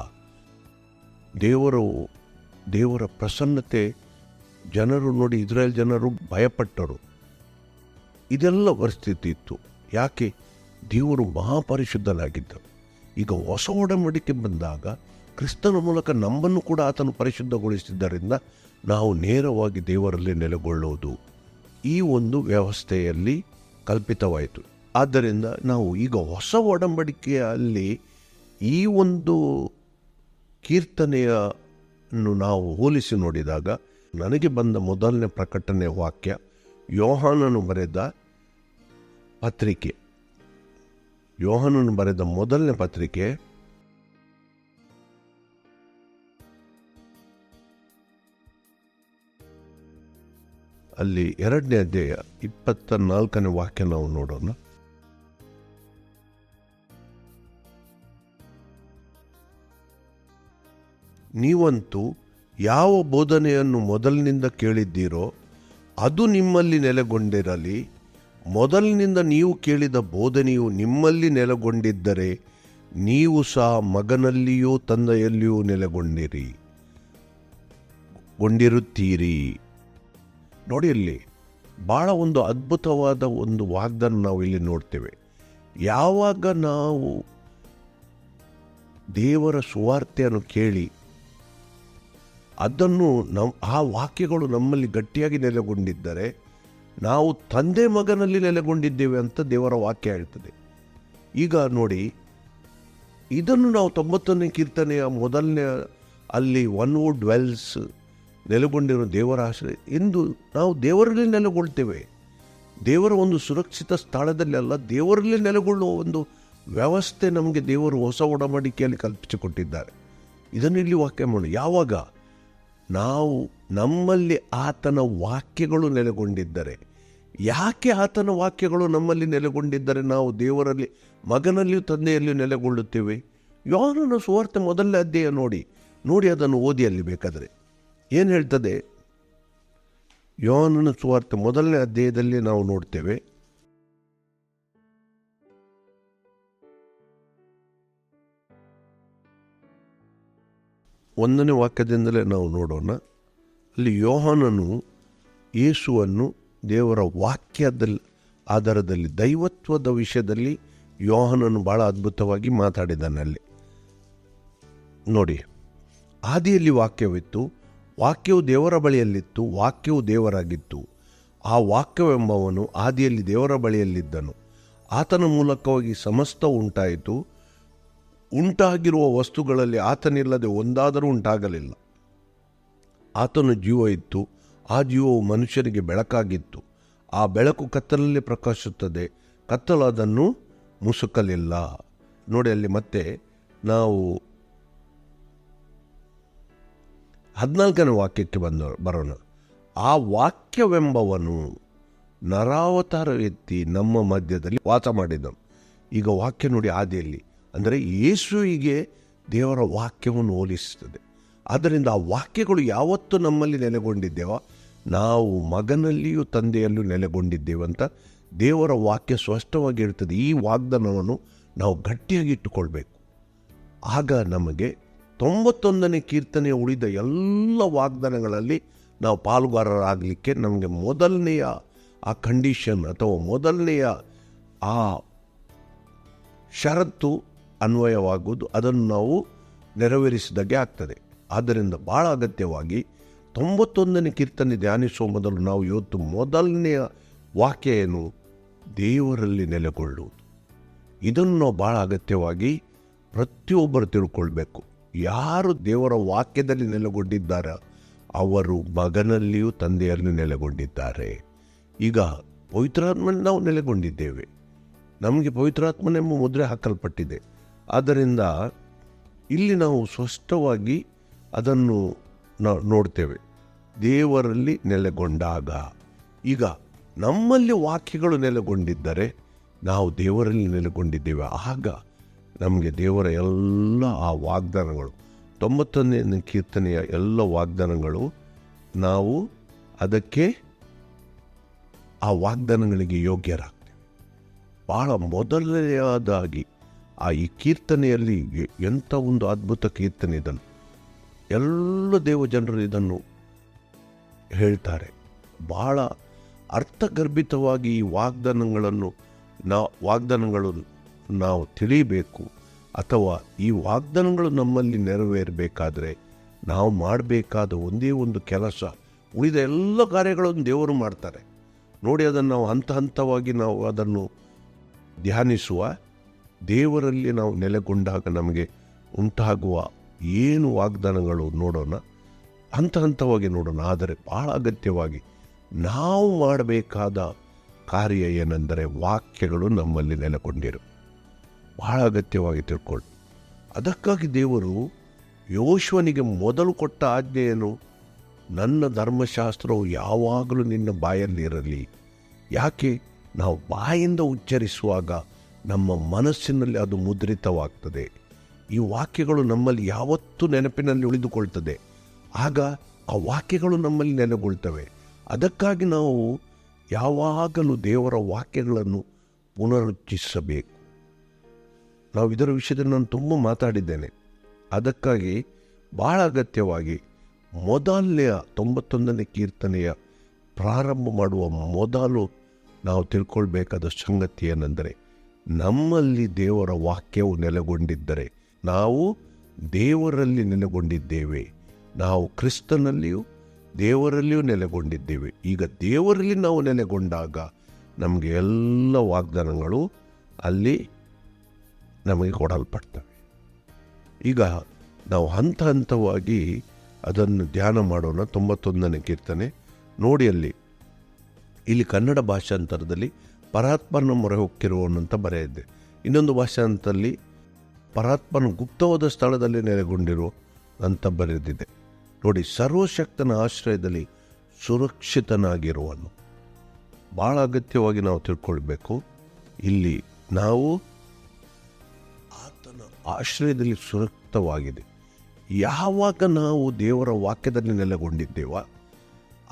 ದೇವರ ಪ್ರಸನ್ನತೆ ಜನರು ನೋಡಿ, ಇಸ್ರಾಯೇಲ್ ಜನರು ಭಯಪಟ್ಟರು. ಇದೆಲ್ಲ ಪರಿಸ್ಥಿತಿ ಇತ್ತು. ಯಾಕೆ? ದೇವರು ಮಹಾಪರಿಶುದ್ಧನಾಗಿದ್ದರು. ಈಗ ಹೊಸ ಒಡಂಬಡಿಕೆ ಬಂದಾಗ ಕ್ರಿಸ್ತನ ಮೂಲಕ ನಮ್ಮನ್ನು ಕೂಡ ಆತನು ಪರಿಶುದ್ಧಗೊಳಿಸಿದ್ದರಿಂದ ನಾವು ನೇರವಾಗಿ ದೇವರಲ್ಲಿ ನೆಲೆಗೊಳ್ಳುವುದು ಈ ಒಂದು ವ್ಯವಸ್ಥೆಯಲ್ಲಿ ಕಲ್ಪಿತವಾಯಿತು. ಆದ್ದರಿಂದ ನಾವು ಈಗ ಹೊಸ ಒಡಂಬಡಿಕೆಯಲ್ಲಿ ಈ ಒಂದು ಕೀರ್ತನೆಯನ್ನು ನಾವು ಹೋಲಿಸಿ ನೋಡಿದಾಗ ನನಗೆ ಬಂದ ಮೊದಲನೇ ಪ್ರಕಟಣೆ ವಾಕ್ಯ ಯೋಹಾನನು ಬರೆದ ಪತ್ರಿಕೆ, ಯೋಹಾನನು ಬರೆದ ಮೊದಲನೇ ಪತ್ರಿಕೆ ಅಲ್ಲಿ 2ನೇ ಅಧ್ಯಾಯ 24ನೇ ವಾಕ್ಯ ನಾವು ನೋಡೋಣ. ನೀವಂತೂ ಯಾವ ಬೋಧನೆಯನ್ನು ಮೊದಲಿನಿಂದ ಕೇಳಿದ್ದೀರೋ ಅದು ನಿಮ್ಮಲ್ಲಿ ನೆಲೆಗೊಂಡಿರಲಿ. ಮೊದಲಿನಿಂದ ನೀವು ಕೇಳಿದ ಬೋಧನೆಯು ನಿಮ್ಮಲ್ಲಿ ನೆಲೆಗೊಂಡಿದ್ದರೆ ನೀವು ಸಹ ಮಗನಲ್ಲಿಯೂ ತಂದೆಯಲ್ಲಿಯೂ ಗೊಂಡಿರುತ್ತೀರಿ. ನೋಡಿ, ಇಲ್ಲಿ ಭಾಳ ಒಂದು ಅದ್ಭುತವಾದ ಒಂದು ವಾಗ್ದಾನ ನಾವು ಇಲ್ಲಿ ನೋಡ್ತೇವೆ. ಯಾವಾಗ ನಾವು ದೇವರ ಸುವಾರ್ತೆಯನ್ನು ಕೇಳಿ ಅದನ್ನು ಆ ವಾಕ್ಯಗಳು ನಮ್ಮಲ್ಲಿ ಗಟ್ಟಿಯಾಗಿ ನೆಲೆಗೊಂಡಿದ್ದರೆ ನಾವು ತಂದೆ ಮಗನಲ್ಲಿ ನೆಲೆಗೊಂಡಿದ್ದೇವೆ ಅಂತ ದೇವರ ವಾಕ್ಯ ಹೇಳ್ತದೆ. ಈಗ ನೋಡಿ, ಇದನ್ನು ನಾವು 90ನೇ ಕೀರ್ತನೆಯ ಮೊದಲನೇ ಅಲ್ಲಿ ಒನ್ ಹೂ ಡ್ವೆಲ್ಸ್ ನೆಲೆಗೊಂಡಿರೋ ದೇವರ ಆಶ್ರಯ ಎಂದು ನಾವು ದೇವರಲ್ಲಿ ನೆಲೆಗೊಳ್ತೇವೆ. ದೇವರ ಒಂದು ಸುರಕ್ಷಿತ ಸ್ಥಳದಲ್ಲಿ ಅಲ್ಲ, ದೇವರಲ್ಲಿ ನೆಲೆಗೊಳ್ಳುವ ಒಂದು ವ್ಯವಸ್ಥೆ ನಮಗೆ ದೇವರು ಹೊಸ ಒಡಂಬಡಿಕೆಯಲ್ಲಿ ಕಲ್ಪಿಸಿಕೊಟ್ಟಿದ್ದಾರೆ. ಇದನ್ನು ಇಲ್ಲಿ ವಾಕ್ಯ ಮಾಡಿ, ಯಾವಾಗ ನಾವು ನಮ್ಮಲ್ಲಿ ಆತನ ವಾಕ್ಯಗಳು ನೆಲೆಗೊಂಡಿದ್ದರೆ. ಯಾಕೆ ಆತನ ವಾಕ್ಯಗಳು ನಮ್ಮಲ್ಲಿ ನೆಲೆಗೊಂಡಿದ್ದರೆ ನಾವು ದೇವರಲ್ಲಿ ಮಗನಲ್ಲಿಯೂ ತಂದೆಯಲ್ಲಿಯೂ ನೆಲೆಗೊಳ್ಳುತ್ತೇವೆ? ಯೋಹಾನನ ಸುವಾರ್ತೆ ಮೊದಲನೇ ಅಧ್ಯಾಯ ನೋಡಿ ಅದನ್ನು ಓದಿ. ಅಲ್ಲಿ ಬೇಕಾದರೆ ಏನು ಹೇಳ್ತದೆ? ಯೋಹಾನನ ಸುವಾರ್ತೆ ಮೊದಲನೇ ಅಧ್ಯಾಯದಲ್ಲಿ ನಾವು ನೋಡ್ತೇವೆ. ಒಂದನೇ ವಾಕ್ಯದಿಂದಲೇ ನಾವು ನೋಡೋಣ. ಅಲ್ಲಿ ಯೋಹಾನನು ಯೇಸುವನ್ನು ದೇವರ ವಾಕ್ಯದಲ್ಲಿ ಆಧಾರದಲ್ಲಿ ದೈವತ್ವದ ವಿಷಯದಲ್ಲಿ ಯೋಹಾನನು ಭಾಳ ಅದ್ಭುತವಾಗಿ ಮಾತಾಡಿದ್ದಾನಲ್ಲಿ ನೋಡಿ. ಆದಿಯಲ್ಲಿ ವಾಕ್ಯವಿತ್ತು, ವಾಕ್ಯವು ದೇವರ ಬಳಿಯಲ್ಲಿತ್ತು, ವಾಕ್ಯವು ದೇವರಾಗಿತ್ತು. ಆ ವಾಕ್ಯವೆಂಬವನು ಆದಿಯಲ್ಲಿ ದೇವರ ಬಳಿಯಲ್ಲಿದ್ದನು. ಆತನ ಮೂಲಕವಾಗಿ ಸಮಸ್ತ ಉಂಟಾಯಿತು. ಉಂಟಾಗಿರುವ ವಸ್ತುಗಳಲ್ಲಿ ಆತನಿಲ್ಲದೆ ಒಂದಾದರೂ ಉಂಟಾಗಲಿಲ್ಲ. ಆತನು ಜೀವ ಇತ್ತು, ಆ ಜೀವವು ಮನುಷ್ಯರಿಗೆ ಬೆಳಕಾಗಿತ್ತು. ಆ ಬೆಳಕು ಕತ್ತಲಲ್ಲಿ ಪ್ರಕಾಶಿಸುತ್ತದೆ, ಕತ್ತಲು ಅದನ್ನು ಮುಸುಕಲಿಲ್ಲ. ನೋಡಿ, ಅಲ್ಲಿ ಮತ್ತೆ ನಾವು 14ನೇ ವಾಕ್ಯಕ್ಕೆ ಬರೋಣ. ಆ ವಾಕ್ಯವೆಂಬವನು ನರಾವತಾರ ಎತ್ತಿ ನಮ್ಮ ಮಧ್ಯದಲ್ಲಿ ವಾಸ ಮಾಡಿದನು. ಈಗ ವಾಕ್ಯ ನೋಡಿ, ಆದಿಯಲ್ಲಿ ಅಂದರೆ ಯೇಸುವಿಗೆ ದೇವರ ವಾಕ್ಯವನ್ನು ಹೋಲಿಸುತ್ತದೆ. ಆದ್ದರಿಂದ ಆ ವಾಕ್ಯಗಳು ಯಾವತ್ತು ನಮ್ಮಲ್ಲಿ ನೆಲೆಗೊಂಡಿದ್ದೇವೋ ನಾವು ಮಗನಲ್ಲಿಯೂ ತಂದೆಯಲ್ಲೂ ನೆಲೆಗೊಂಡಿದ್ದೇವಂತ ದೇವರ ವಾಕ್ಯ ಸ್ಪಷ್ಟವಾಗಿ ಇರ್ತದೆ. ಈ ವಾಗ್ದಾನವನ್ನು ನಾವು ಗಟ್ಟಿಯಾಗಿ ಇಟ್ಟುಕೊಳ್ಬೇಕು. ಆಗ ನಮಗೆ 91ನೇ ಕೀರ್ತನೆಯ ಉಳಿದ ಎಲ್ಲ ವಾಗ್ದಾನಗಳಲ್ಲಿ ನಾವು ಪಾಲುಗಾರರಾಗಲಿಕ್ಕೆ ನಮಗೆ ಮೊದಲನೆಯ ಆ ಕಂಡೀಷನ್ ಅಥವಾ ಮೊದಲನೆಯ ಆ ಷರತ್ತು ಅನ್ವಯವಾಗುವುದು, ಅದನ್ನು ನಾವು ನೆರವೇರಿಸಿದಾಗೆ ಆಗ್ತದೆ. ಆದ್ದರಿಂದ ಭಾಳ ಅಗತ್ಯವಾಗಿ 91ನೇ ಕೀರ್ತನೆ ಧ್ಯಾನಿಸುವ ಮೊದಲು ನಾವು ಇವತ್ತು ಮೊದಲನೆಯ ವಾಕ್ಯ ಏನು? ದೇವರಲ್ಲಿ ನೆಲೆಗೊಳ್ಳುವುದು. ಇದನ್ನು ನಾವು ಭಾಳ ಅಗತ್ಯವಾಗಿ ಪ್ರತಿಯೊಬ್ಬರು ತಿಳ್ಕೊಳ್ಬೇಕು. ಯಾರು ದೇವರ ವಾಕ್ಯದಲ್ಲಿ ನೆಲೆಗೊಂಡಿದ್ದಾರೆ ಅವರು ಮಗನಲ್ಲಿಯೂ ತಂದೆಯಲ್ಲೂ ನೆಲೆಗೊಂಡಿದ್ದಾರೆ. ಈಗ ಪವಿತ್ರಾತ್ಮನಲ್ಲಿ ನಾವು ನೆಲೆಗೊಂಡಿದ್ದೇವೆ. ನಮಗೆ ಪವಿತ್ರಾತ್ಮನೆಂಬ ಮುದ್ರೆ ಹಾಕಲ್ಪಟ್ಟಿದೆ. ಆದ್ದರಿಂದ ಇಲ್ಲಿ ನಾವು ಸ್ಪಷ್ಟವಾಗಿ ಅದನ್ನು ನೋಡ್ತೇವೆ. ದೇವರಲ್ಲಿ ನೆಲೆಗೊಂಡಾಗ, ಈಗ ನಮ್ಮಲ್ಲಿ ವಾಕ್ಯಗಳು ನೆಲೆಗೊಂಡಿದ್ದರೆ ನಾವು ದೇವರಲ್ಲಿ ನೆಲೆಗೊಂಡಿದ್ದೇವೆ. ಆಗ ನಮಗೆ ದೇವರ ಎಲ್ಲ ಆ ವಾಗ್ದಾನಗಳು 91ನೇ ಕೀರ್ತನೆಯ ಎಲ್ಲ ವಾಗ್ದಾನಗಳು ನಾವು ಅದಕ್ಕೆ ಆ ವಾಗ್ದಾನಗಳಿಗೆ ಯೋಗ್ಯರಾಗ್ತೇವೆ. ಭಾಳ ಮೊದಲನೆಯದಾಗಿ ಈ ಕೀರ್ತನೆಯಲ್ಲಿ ಎಂಥ ಒಂದು ಅದ್ಭುತ ಕೀರ್ತನೆ ಇದನ್ನು ಎಲ್ಲ ದೇವಜನರು ಇದನ್ನು ಹೇಳ್ತಾರೆ. ಭಾಳ ಅರ್ಥಗರ್ಭಿತವಾಗಿ ಈ ವಾಗ್ದಾನಗಳು ನಾವು ತಿಳಿಯಬೇಕು. ಅಥವಾ ಈ ವಾಗ್ದಾನಗಳು ನಮ್ಮಲ್ಲಿ ನೆರವೇರಬೇಕಾದ್ರೆ ನಾವು ಮಾಡಬೇಕಾದ ಒಂದೇ ಒಂದು ಕೆಲಸ, ಉಳಿದ ಎಲ್ಲ ಕಾರ್ಯಗಳನ್ನು ದೇವರು ಮಾಡ್ತಾರೆ ನೋಡಿ. ಅದನ್ನು ನಾವು ಹಂತ ಹಂತವಾಗಿ ನಾವು ಅದನ್ನು ಧ್ಯಾನಿಸುವ. ದೇವರಲ್ಲಿ ನಾವು ನೆಲೆಗೊಂಡಾಗ ನಮಗೆ ಉಂಟಾಗುವ ಏನು ವಾಗ್ದಾನಗಳು ನೋಡೋಣ, ಹಂತ ಹಂತವಾಗಿ ನೋಡೋಣ. ಆದರೆ ಭಾಳ ಅಗತ್ಯವಾಗಿ ನಾವು ಮಾಡಬೇಕಾದ ಕಾರ್ಯ ಏನೆಂದರೆ ವಾಕ್ಯಗಳು ನಮ್ಮಲ್ಲಿ ನೆಲೆಗೊಂಡಿರು. ಭಾಳ ಅಗತ್ಯವಾಗಿ ತಿಳ್ಕೊಳ್ಳಿ. ಅದಕ್ಕಾಗಿ ದೇವರು ಯೋಶುವನಿಗೆ ಮೊದಲು ಕೊಟ್ಟ ಆಜ್ಞೆಯನ್ನು, ನನ್ನ ಧರ್ಮಶಾಸ್ತ್ರವು ಯಾವಾಗಲೂ ನಿನ್ನ ಬಾಯಲ್ಲಿರಲಿ. ಯಾಕೆ? ನಾವು ಬಾಯಿಂದ ಉಚ್ಚರಿಸುವಾಗ ನಮ್ಮ ಮನಸ್ಸಿನಲ್ಲಿ ಅದು ಮುದ್ರಿತವಾಗ್ತದೆ. ಈ ವಾಕ್ಯಗಳು ನಮ್ಮಲ್ಲಿ ಯಾವತ್ತೂ ನೆನಪಿನಲ್ಲಿ ಉಳಿದುಕೊಳ್ತದೆ. ಆಗ ಆ ವಾಕ್ಯಗಳು ನಮ್ಮಲ್ಲಿ ನೆಲೆಗೊಳ್ತವೆ. ಅದಕ್ಕಾಗಿ ನಾವು ಯಾವಾಗಲೂ ದೇವರ ವಾಕ್ಯಗಳನ್ನು ಪುನರುಚ್ಚರಿಸಬೇಕು. ನಾವು ಇದರ ವಿಷಯದಲ್ಲಿ ನಾನು ತುಂಬ ಮಾತಾಡಿದ್ದೇನೆ. ಅದಕ್ಕಾಗಿ ಭಾಳ ಅಗತ್ಯವಾಗಿ ಮೊದಲನೆಯ 91ನೇ ಕೀರ್ತನೆಯ ಪ್ರಾರಂಭ ಮಾಡುವ ಮೊದಲು ನಾವು ತಿಳ್ಕೊಳ್ಬೇಕಾದ ಸಂಗತಿ ಏನೆಂದರೆ, ನಮ್ಮಲ್ಲಿ ದೇವರ ವಾಕ್ಯವು ನೆಲೆಗೊಂಡಿದ್ದರೆ ನಾವು ದೇವರಲ್ಲಿ ನೆಲೆಗೊಂಡಿದ್ದೇವೆ. ನಾವು ಕ್ರಿಸ್ತನಲ್ಲಿಯೂ ದೇವರಲ್ಲಿಯೂ ನೆಲೆಗೊಂಡಿದ್ದೇವೆ. ಈಗ ದೇವರಲ್ಲಿ ನಾವು ನೆಲೆಗೊಂಡಾಗ ನಮಗೆ ಎಲ್ಲ ವಾಗ್ದಾನಗಳು ಅಲ್ಲಿ ನಮಗೆ ಕೊಡಲ್ಪಡ್ತವೆ. ಈಗ ನಾವು ಹಂತ ಹಂತವಾಗಿ ಅದನ್ನು ಧ್ಯಾನ ಮಾಡೋಣ. 91ನೇ ಕೀರ್ತನೆ ನೋಡಿ, ಇಲ್ಲಿ ಕನ್ನಡ ಭಾಷಾಂತರದಲ್ಲಿ ಪರಾತ್ಮನ ಮೊರೆ ಹೊಕ್ಕಿರುವನು ಅಂತ ಬರೆಯಿದೆ. ಇನ್ನೊಂದು ಭಾಷಾಂತರದಲ್ಲಿ ಪರಾತ್ಮನ ಗುಪ್ತವಾದ ಸ್ಥಳದಲ್ಲಿ ನೆಲೆಗೊಂಡಿರುವ ಅಂತ ಬರೆದಿದೆ. ನೋಡಿ, ಸರ್ವಶಕ್ತನ ಆಶ್ರಯದಲ್ಲಿ ಸುರಕ್ಷಿತನಾಗಿರುವನು. ಭಾಳ ಅಗತ್ಯವಾಗಿ ನಾವು ತಿಳ್ಕೊಳ್ಬೇಕು. ಇಲ್ಲಿ ನಾವು ಆತನ ಆಶ್ರಯದಲ್ಲಿ ಸುರಕ್ಷಿತವಾಗಿದೆ. ಯಾವಾಗ ನಾವು ದೇವರ ವಾಕ್ಯದಲ್ಲಿ ನೆಲೆಗೊಂಡಿದ್ದೇವ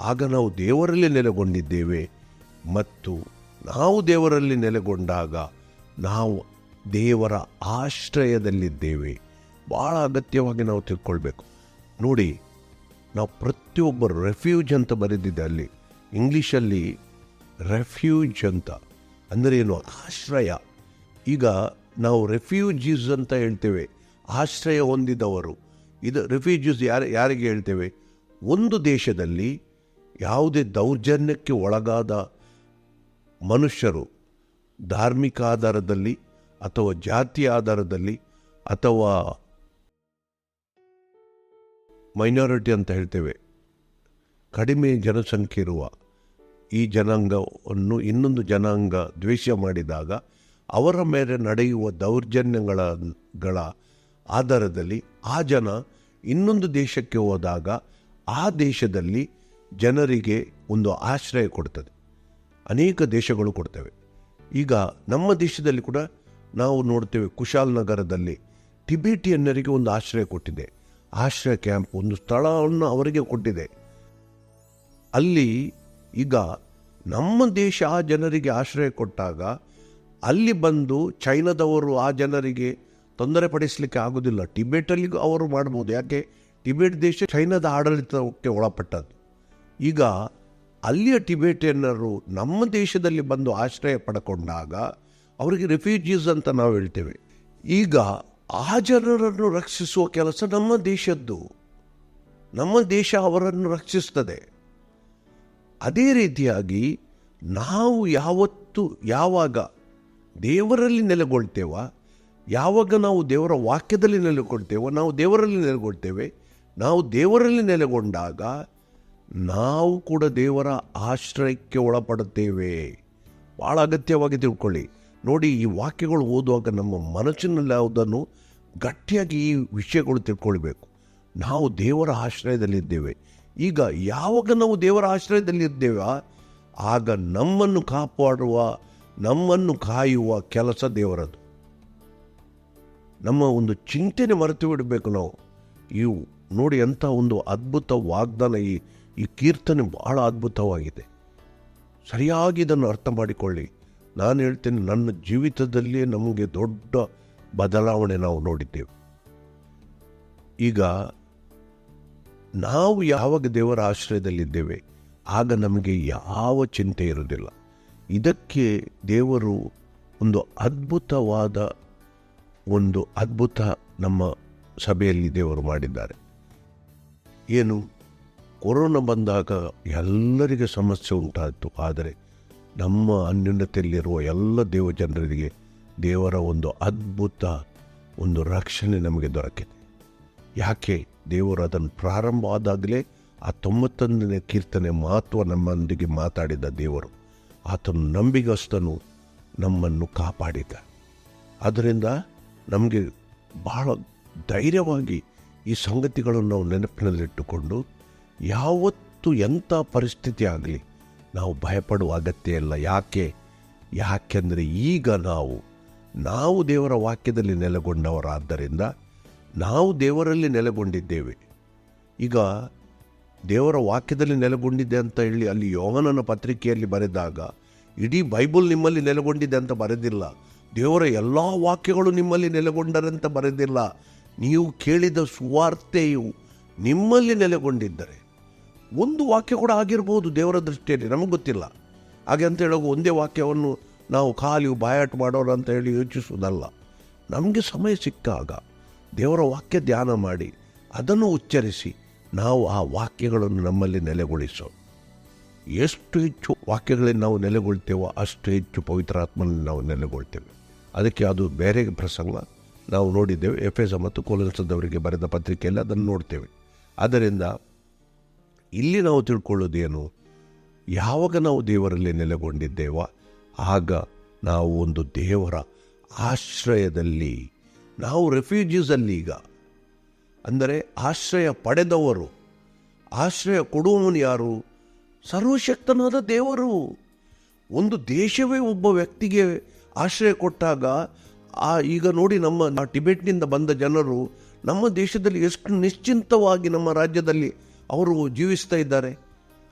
ಆಗ ನಾವು ದೇವರಲ್ಲಿ ನೆಲೆಗೊಂಡಿದ್ದೇವೆ. ಮತ್ತು ನಾವು ದೇವರಲ್ಲಿ ನೆಲೆಗೊಂಡಾಗ ನಾವು ದೇವರ ಆಶ್ರಯದಲ್ಲಿದ್ದೇವೆ. ಭಾಳ ಅಗತ್ಯವಾಗಿ ನಾವು ತಿಳ್ಕೊಳ್ಬೇಕು. ನೋಡಿ, ನಾವು ಪ್ರತಿಯೊಬ್ಬರು ರೆಫ್ಯೂಜ್ ಅಂತ ಬರೆದಿದೆ. ಅಲ್ಲಿ ಇಂಗ್ಲೀಷಲ್ಲಿ ರೆಫ್ಯೂಜ್ ಅಂತ ಅಂದರೆ ಏನು? ಆಶ್ರಯ. ಈಗ ನಾವು ರೆಫ್ಯೂಜೀಸ್ ಅಂತ ಹೇಳ್ತೇವೆ, ಆಶ್ರಯ ಹೊಂದಿದವರು. ಇದು ರೆಫ್ಯೂಜೀಸ್ ಯಾರಿಗೆ ಹೇಳ್ತೇವೆ? ಒಂದು ದೇಶದಲ್ಲಿ ಯಾವುದೇ ದೌರ್ಜನ್ಯಕ್ಕೆ ಒಳಗಾದ ಮನುಷ್ಯರು ಧಾರ್ಮಿಕ ಆಧಾರದಲ್ಲಿ ಅಥವಾ ಜಾತಿ ಆಧಾರದಲ್ಲಿ ಅಥವಾ ಮೈನಾರಿಟಿ ಅಂತ ಹೇಳ್ತೇವೆ, ಕಡಿಮೆ ಜನಸಂಖ್ಯೆ ಇರುವ ಈ ಜನಾಂಗವನ್ನು ಇನ್ನೊಂದು ಜನಾಂಗ ದ್ವೇಷ ಮಾಡಿದಾಗ ಅವರ ಮೇಲೆ ನಡೆಯುವ ದೌರ್ಜನ್ಯಗಳ ಆಧಾರದಲ್ಲಿ ಆ ಜನ ಇನ್ನೊಂದು ದೇಶಕ್ಕೆ ಹೋದಾಗ ಆ ದೇಶದಲ್ಲಿ ಜನರಿಗೆ ಒಂದು ಆಶ್ರಯ ಕೊಡ್ತದೆ. ಅನೇಕ ದೇಶಗಳು ಕೊಡ್ತವೆ. ಈಗ ನಮ್ಮ ದೇಶದಲ್ಲಿ ಕೂಡ ನಾವು ನೋಡ್ತೇವೆ, ಕುಶಾಲನಗರದಲ್ಲಿ ಟಿಬೇಟಿಯನ್ನರಿಗೆ ಒಂದು ಆಶ್ರಯ ಕೊಟ್ಟಿದೆ. ಆಶ್ರಯ ಕ್ಯಾಂಪ್, ಒಂದು ಸ್ಥಳವನ್ನು ಅವರಿಗೆ ಕೊಟ್ಟಿದೆ. ಅಲ್ಲಿ ಈಗ ನಮ್ಮ ದೇಶ ಆ ಜನರಿಗೆ ಆಶ್ರಯ ಕೊಟ್ಟಾಗ ಅಲ್ಲಿ ಬಂದು ಚೈನಾದವರು ಆ ಜನರಿಗೆ ತೊಂದರೆ ಪಡಿಸಲಿಕ್ಕೆ ಆಗೋದಿಲ್ಲ. ಟಿಬೇಟಲ್ಲಿಗೂ ಅವರು ಮಾಡ್ಬೋದು. ಯಾಕೆ? ಟಿಬೇಟ್ ದೇಶ ಚೈನಾದ ಆಡಳಿತಕ್ಕೆ ಒಳಪಟ್ಟದ್ದು. ಈಗ ಅಲ್ಲಿಯ ಟಿಬೇಟಿಯನ್ನರು ನಮ್ಮ ದೇಶದಲ್ಲಿ ಬಂದು ಆಶ್ರಯ ಪಡ್ಕೊಂಡಾಗ ಅವರಿಗೆ ರೆಫ್ಯೂಜೀಸ್ ಅಂತ ನಾವು ಹೇಳ್ತೇವೆ. ಈಗ ಆ ಜನರನ್ನು ರಕ್ಷಿಸುವ ಕೆಲಸ ನಮ್ಮ ದೇಶದ್ದು. ನಮ್ಮ ದೇಶ ಅವರನ್ನು ರಕ್ಷಿಸ್ತದೆ. ಅದೇ ರೀತಿಯಾಗಿ ನಾವು ಯಾವಾಗ ದೇವರಲ್ಲಿ ನೆಲೆಗೊಳ್ತೇವ, ಯಾವಾಗ ನಾವು ದೇವರ ವಾಕ್ಯದಲ್ಲಿ ನೆಲೆಗೊಳ್ತೇವೋ ನಾವು ದೇವರಲ್ಲಿ ನೆಲೆಗೊಳ್ತೇವೆ. ನಾವು ದೇವರಲ್ಲಿ ನೆಲೆಗೊಂಡಾಗ ನಾವು ಕೂಡ ದೇವರ ಆಶ್ರಯಕ್ಕೆ ಒಳಪಡುತ್ತೇವೆ. ಭಾಳ ಅಗತ್ಯವಾಗಿ ತಿಳ್ಕೊಳ್ಳಿ. ನೋಡಿ, ಈ ವಾಕ್ಯಗಳು ಓದುವಾಗ ನಮ್ಮ ಮನಸ್ಸಿನಲ್ಲಿ ಯಾವುದನ್ನು ಗಟ್ಟಿಯಾಗಿ ಈ ವಿಷಯಗಳು ತಿಳ್ಕೊಳ್ಬೇಕು. ನಾವು ದೇವರ ಆಶ್ರಯದಲ್ಲಿದ್ದೇವೆ. ಈಗ ಯಾವಾಗ ನಾವು ದೇವರ ಆಶ್ರಯದಲ್ಲಿದ್ದೇವ ಆಗ ನಮ್ಮನ್ನು ಕಾಪಾಡುವ, ನಮ್ಮನ್ನು ಕಾಯುವ ಕೆಲಸ ದೇವರದು. ನಮ್ಮ ಒಂದು ಚಿಂತನೆ ಮರೆತು ಬಿಡಬೇಕು ನಾವು. ಇವು ನೋಡಿ ಅಂಥ ಒಂದು ಅದ್ಭುತ ವಾಗ್ದಾನ. ಈ ಕೀರ್ತನೆ ಬಹಳ ಅದ್ಭುತವಾಗಿದೆ. ಸರಿಯಾಗಿ ಇದನ್ನು ಅರ್ಥ ಮಾಡಿಕೊಳ್ಳಿ. ನಾನು ಹೇಳ್ತೇನೆ, ನನ್ನ ಜೀವಿತದಲ್ಲಿಯೇ ನಮಗೆ ದೊಡ್ಡ ಬದಲಾವಣೆ ನಾವು ನೋಡಿದ್ದೇವೆ. ಈಗ ನಾವು ಯಾವಾಗ ದೇವರ ಆಶ್ರಯದಲ್ಲಿದ್ದೇವೆ ಆಗ ನಮಗೆ ಯಾವ ಚಿಂತೆ ಇರುವುದಿಲ್ಲ. ಇದಕ್ಕೆ ದೇವರು ಒಂದು ಅದ್ಭುತ ನಮ್ಮ ಸಭೆಯಲ್ಲಿ ದೇವರು ಮಾಡಿದ್ದಾರೆ. ಏನು? ಕೊರೋನಾ ಬಂದಾಗ ಎಲ್ಲರಿಗೆ ಸಮಸ್ಯೆ ಉಂಟಾಯಿತು. ಆದರೆ ನಮ್ಮ ಅನ್ಯೋನ್ಯತೆಯಲ್ಲಿರುವ ಎಲ್ಲ ದೇವಜನರಿಗೆ ದೇವರ ಒಂದು ಅದ್ಭುತ ಒಂದು ರಕ್ಷಣೆ ನಮಗೆ ದೊರಕಿದೆ. ಯಾಕೆ? ದೇವರು ಅದನ್ನು ಪ್ರಾರಂಭ ಆದಾಗಲೇ ಆ 91ನೇ ಕೀರ್ತನೆ ಮಹತ್ವ ನಮ್ಮೊಂದಿಗೆ ಮಾತಾಡಿದ ದೇವರು. ಆತನು ನಂಬಿಗಸ್ತನು, ನಮ್ಮನ್ನು ಕಾಪಾಡಿದ. ಆದ್ದರಿಂದ ನಮಗೆ ಬಹಳ ಧೈರ್ಯವಾಗಿ ಈ ಸಂಗತಿಗಳನ್ನು ನಾವು ನೆನಪಿನಲ್ಲಿಟ್ಟುಕೊಂಡು ಯಾವತ್ತೂ ಎಂಥ ಪರಿಸ್ಥಿತಿ ಆಗಲಿ ನಾವು ಭಯಪಡುವ ಅಗತ್ಯ ಇಲ್ಲ. ಯಾಕೆಂದರೆ ಈಗ ನಾವು ದೇವರ ವಾಕ್ಯದಲ್ಲಿ ನೆಲೆಗೊಂಡವರಾದ್ದರಿಂದ ನಾವು ದೇವರಲ್ಲಿ ನೆಲೆಗೊಂಡಿದ್ದೇವೆ. ಈಗ ದೇವರ ವಾಕ್ಯದಲ್ಲಿ ನೆಲೆಗೊಂಡಿದೆ ಅಂತ ಹೇಳಿ ಅಲ್ಲಿ ಯೋಹನನ ಪತ್ರಿಕೆಯಲ್ಲಿ ಬರೆದಾಗ ಇಡೀ ಬೈಬಲ್ ನಿಮ್ಮಲ್ಲಿ ನೆಲೆಗೊಂಡಿದೆ ಅಂತ ಬರೆದಿಲ್ಲ. ದೇವರ ಎಲ್ಲ ವಾಕ್ಯಗಳು ನಿಮ್ಮಲ್ಲಿ ನೆಲೆಗೊಂಡರೆ ಅಂತ ಬರೆದಿಲ್ಲ. ನೀವು ಕೇಳಿದ ಸುವಾರ್ತೆಯು ನಿಮ್ಮಲ್ಲಿ ನೆಲೆಗೊಂಡಿದ್ದರೆ ಒಂದು ವಾಕ್ಯ ಕೂಡ ಆಗಿರ್ಬೋದು ದೇವರ ದೃಷ್ಟಿಯಲ್ಲಿ, ನಮಗೆ ಗೊತ್ತಿಲ್ಲ. ಹಾಗೆ ಅಂತ ಹೇಳೋ ಒಂದೇ ವಾಕ್ಯವನ್ನು ನಾವು ಖಾಲಿ ಬಾಯಾಟ ಮಾಡೋಣ ಅಂತ ಹೇಳಿ ಯೋಚಿಸುವುದಲ್ಲ. ನಮಗೆ ಸಮಯ ಸಿಕ್ಕಾಗ ದೇವರ ವಾಕ್ಯ ಧ್ಯಾನ ಮಾಡಿ ಅದನ್ನು ಉಚ್ಚರಿಸಿ ನಾವು ಆ ವಾಕ್ಯಗಳನ್ನು ನಮ್ಮಲ್ಲಿ ನೆಲೆಗೊಳಿಸೋ. ಎಷ್ಟು ಹೆಚ್ಚು ವಾಕ್ಯಗಳಲ್ಲಿ ನಾವು ನೆಲೆಗೊಳ್ತೇವೋ ಅಷ್ಟು ಹೆಚ್ಚು ಪವಿತ್ರಾತ್ಮನಲ್ಲಿ ನಾವು ನೆಲೆಗೊಳ್ತೇವೆ. ಅದಕ್ಕೆ ಅದು ಬೇರೆ ಪ್ರಸಂಗ ನಾವು ನೋಡಿದ್ದೇವೆ. ಎಫೆಸ ಮತ್ತು ಕೊಲೊಸ್ಸದವರಿಗೆ ಬರೆದ ಪತ್ರಿಕೆಯಲ್ಲಿ ಅದನ್ನು ನೋಡ್ತೇವೆ. ಆದ್ದರಿಂದ ಇಲ್ಲಿ ನಾವು ತಿಳ್ಕೊಳ್ಳೋದೇನು, ಯಾವಾಗ ನಾವು ದೇವರಲ್ಲಿ ನೆಲೆಗೊಂಡಿದ್ದೇವೋ ಆಗ ನಾವು ಒಂದು ದೇವರ ಆಶ್ರಯದಲ್ಲಿ, ನಾವು ರೆಫ್ಯೂಜೀಸಲ್ಲಿ, ಈಗ ಅಂದರೆ ಆಶ್ರಯ ಪಡೆದವರು. ಆಶ್ರಯ ಕೊಡುವವನು ಯಾರು? ಸರ್ವಶಕ್ತನಾದ ದೇವರು. ಒಂದು ದೇಶವೇ ಒಬ್ಬ ವ್ಯಕ್ತಿಗೆ ಆಶ್ರಯ ಕೊಟ್ಟಾಗ ಈಗ ನೋಡಿ, ನಮ್ಮ ಟಿಬೆಟ್ನಿಂದ ಬಂದ ಜನರು ನಮ್ಮ ದೇಶದಲ್ಲಿ ಎಷ್ಟು ನಿಶ್ಚಿಂತವಾಗಿ ನಮ್ಮ ರಾಜ್ಯದಲ್ಲಿ ಅವರು ಜೀವಿಸ್ತಾ ಇದ್ದಾರೆ.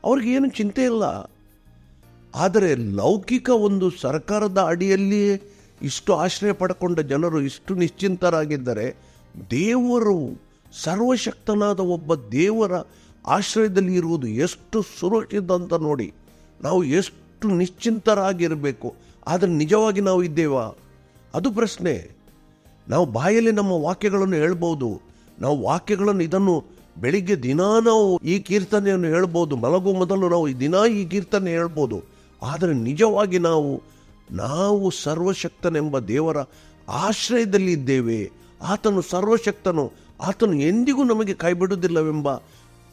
ಅವ್ರಿಗೇನು ಚಿಂತೆ ಇಲ್ಲ. ಆದರೆ ಲೌಕಿಕ ಒಂದು ಸರ್ಕಾರದ ಅಡಿಯಲ್ಲಿಯೇ ಇಷ್ಟು ಆಶ್ರಯ ಪಡ್ಕೊಂಡ ಜನರು ಇಷ್ಟು ನಿಶ್ಚಿಂತರಾಗಿದ್ದರೆ, ದೇವರು ಸರ್ವಶಕ್ತನಾದ ಒಬ್ಬ ದೇವರ ಆಶ್ರಯದಲ್ಲಿ ಇರುವುದು ಎಷ್ಟು ಸುರಕ್ಷಿತ ಅಂತ ನೋಡಿ. ನಾವು ಎಷ್ಟು ನಿಶ್ಚಿಂತರಾಗಿರಬೇಕು. ಆದರೆ ನಿಜವಾಗಿ ನಾವು ಇದ್ದೇವಾ? ಅದು ಪ್ರಶ್ನೆ. ನಾವು ಬಾಯಲ್ಲಿ ನಮ್ಮ ವಾಕ್ಯಗಳನ್ನು ಹೇಳ್ಬೋದು. ನಾವು ವಾಕ್ಯಗಳನ್ನು ಇದನ್ನು ಬೆಳಿಗ್ಗೆ ದಿನಾ ನಾವು ಈ ಕೀರ್ತನೆಯನ್ನು ಹೇಳ್ಬೋದು. ಮಲಗುವ ಮೊದಲು ನಾವು ದಿನಾ ಈ ಕೀರ್ತನೆ ಹೇಳ್ಬೋದು. ಆದರೆ ನಿಜವಾಗಿ ನಾವು ಸರ್ವಶಕ್ತನೆಂಬ ದೇವರ ಆಶ್ರಯದಲ್ಲಿ ಇದ್ದೇವೆ. ಆತನು ಸರ್ವಶಕ್ತನು, ಆತನು ಎಂದಿಗೂ ನಮಗೆ ಕೈ ಬಿಡುವುದಿಲ್ಲವೆಂಬ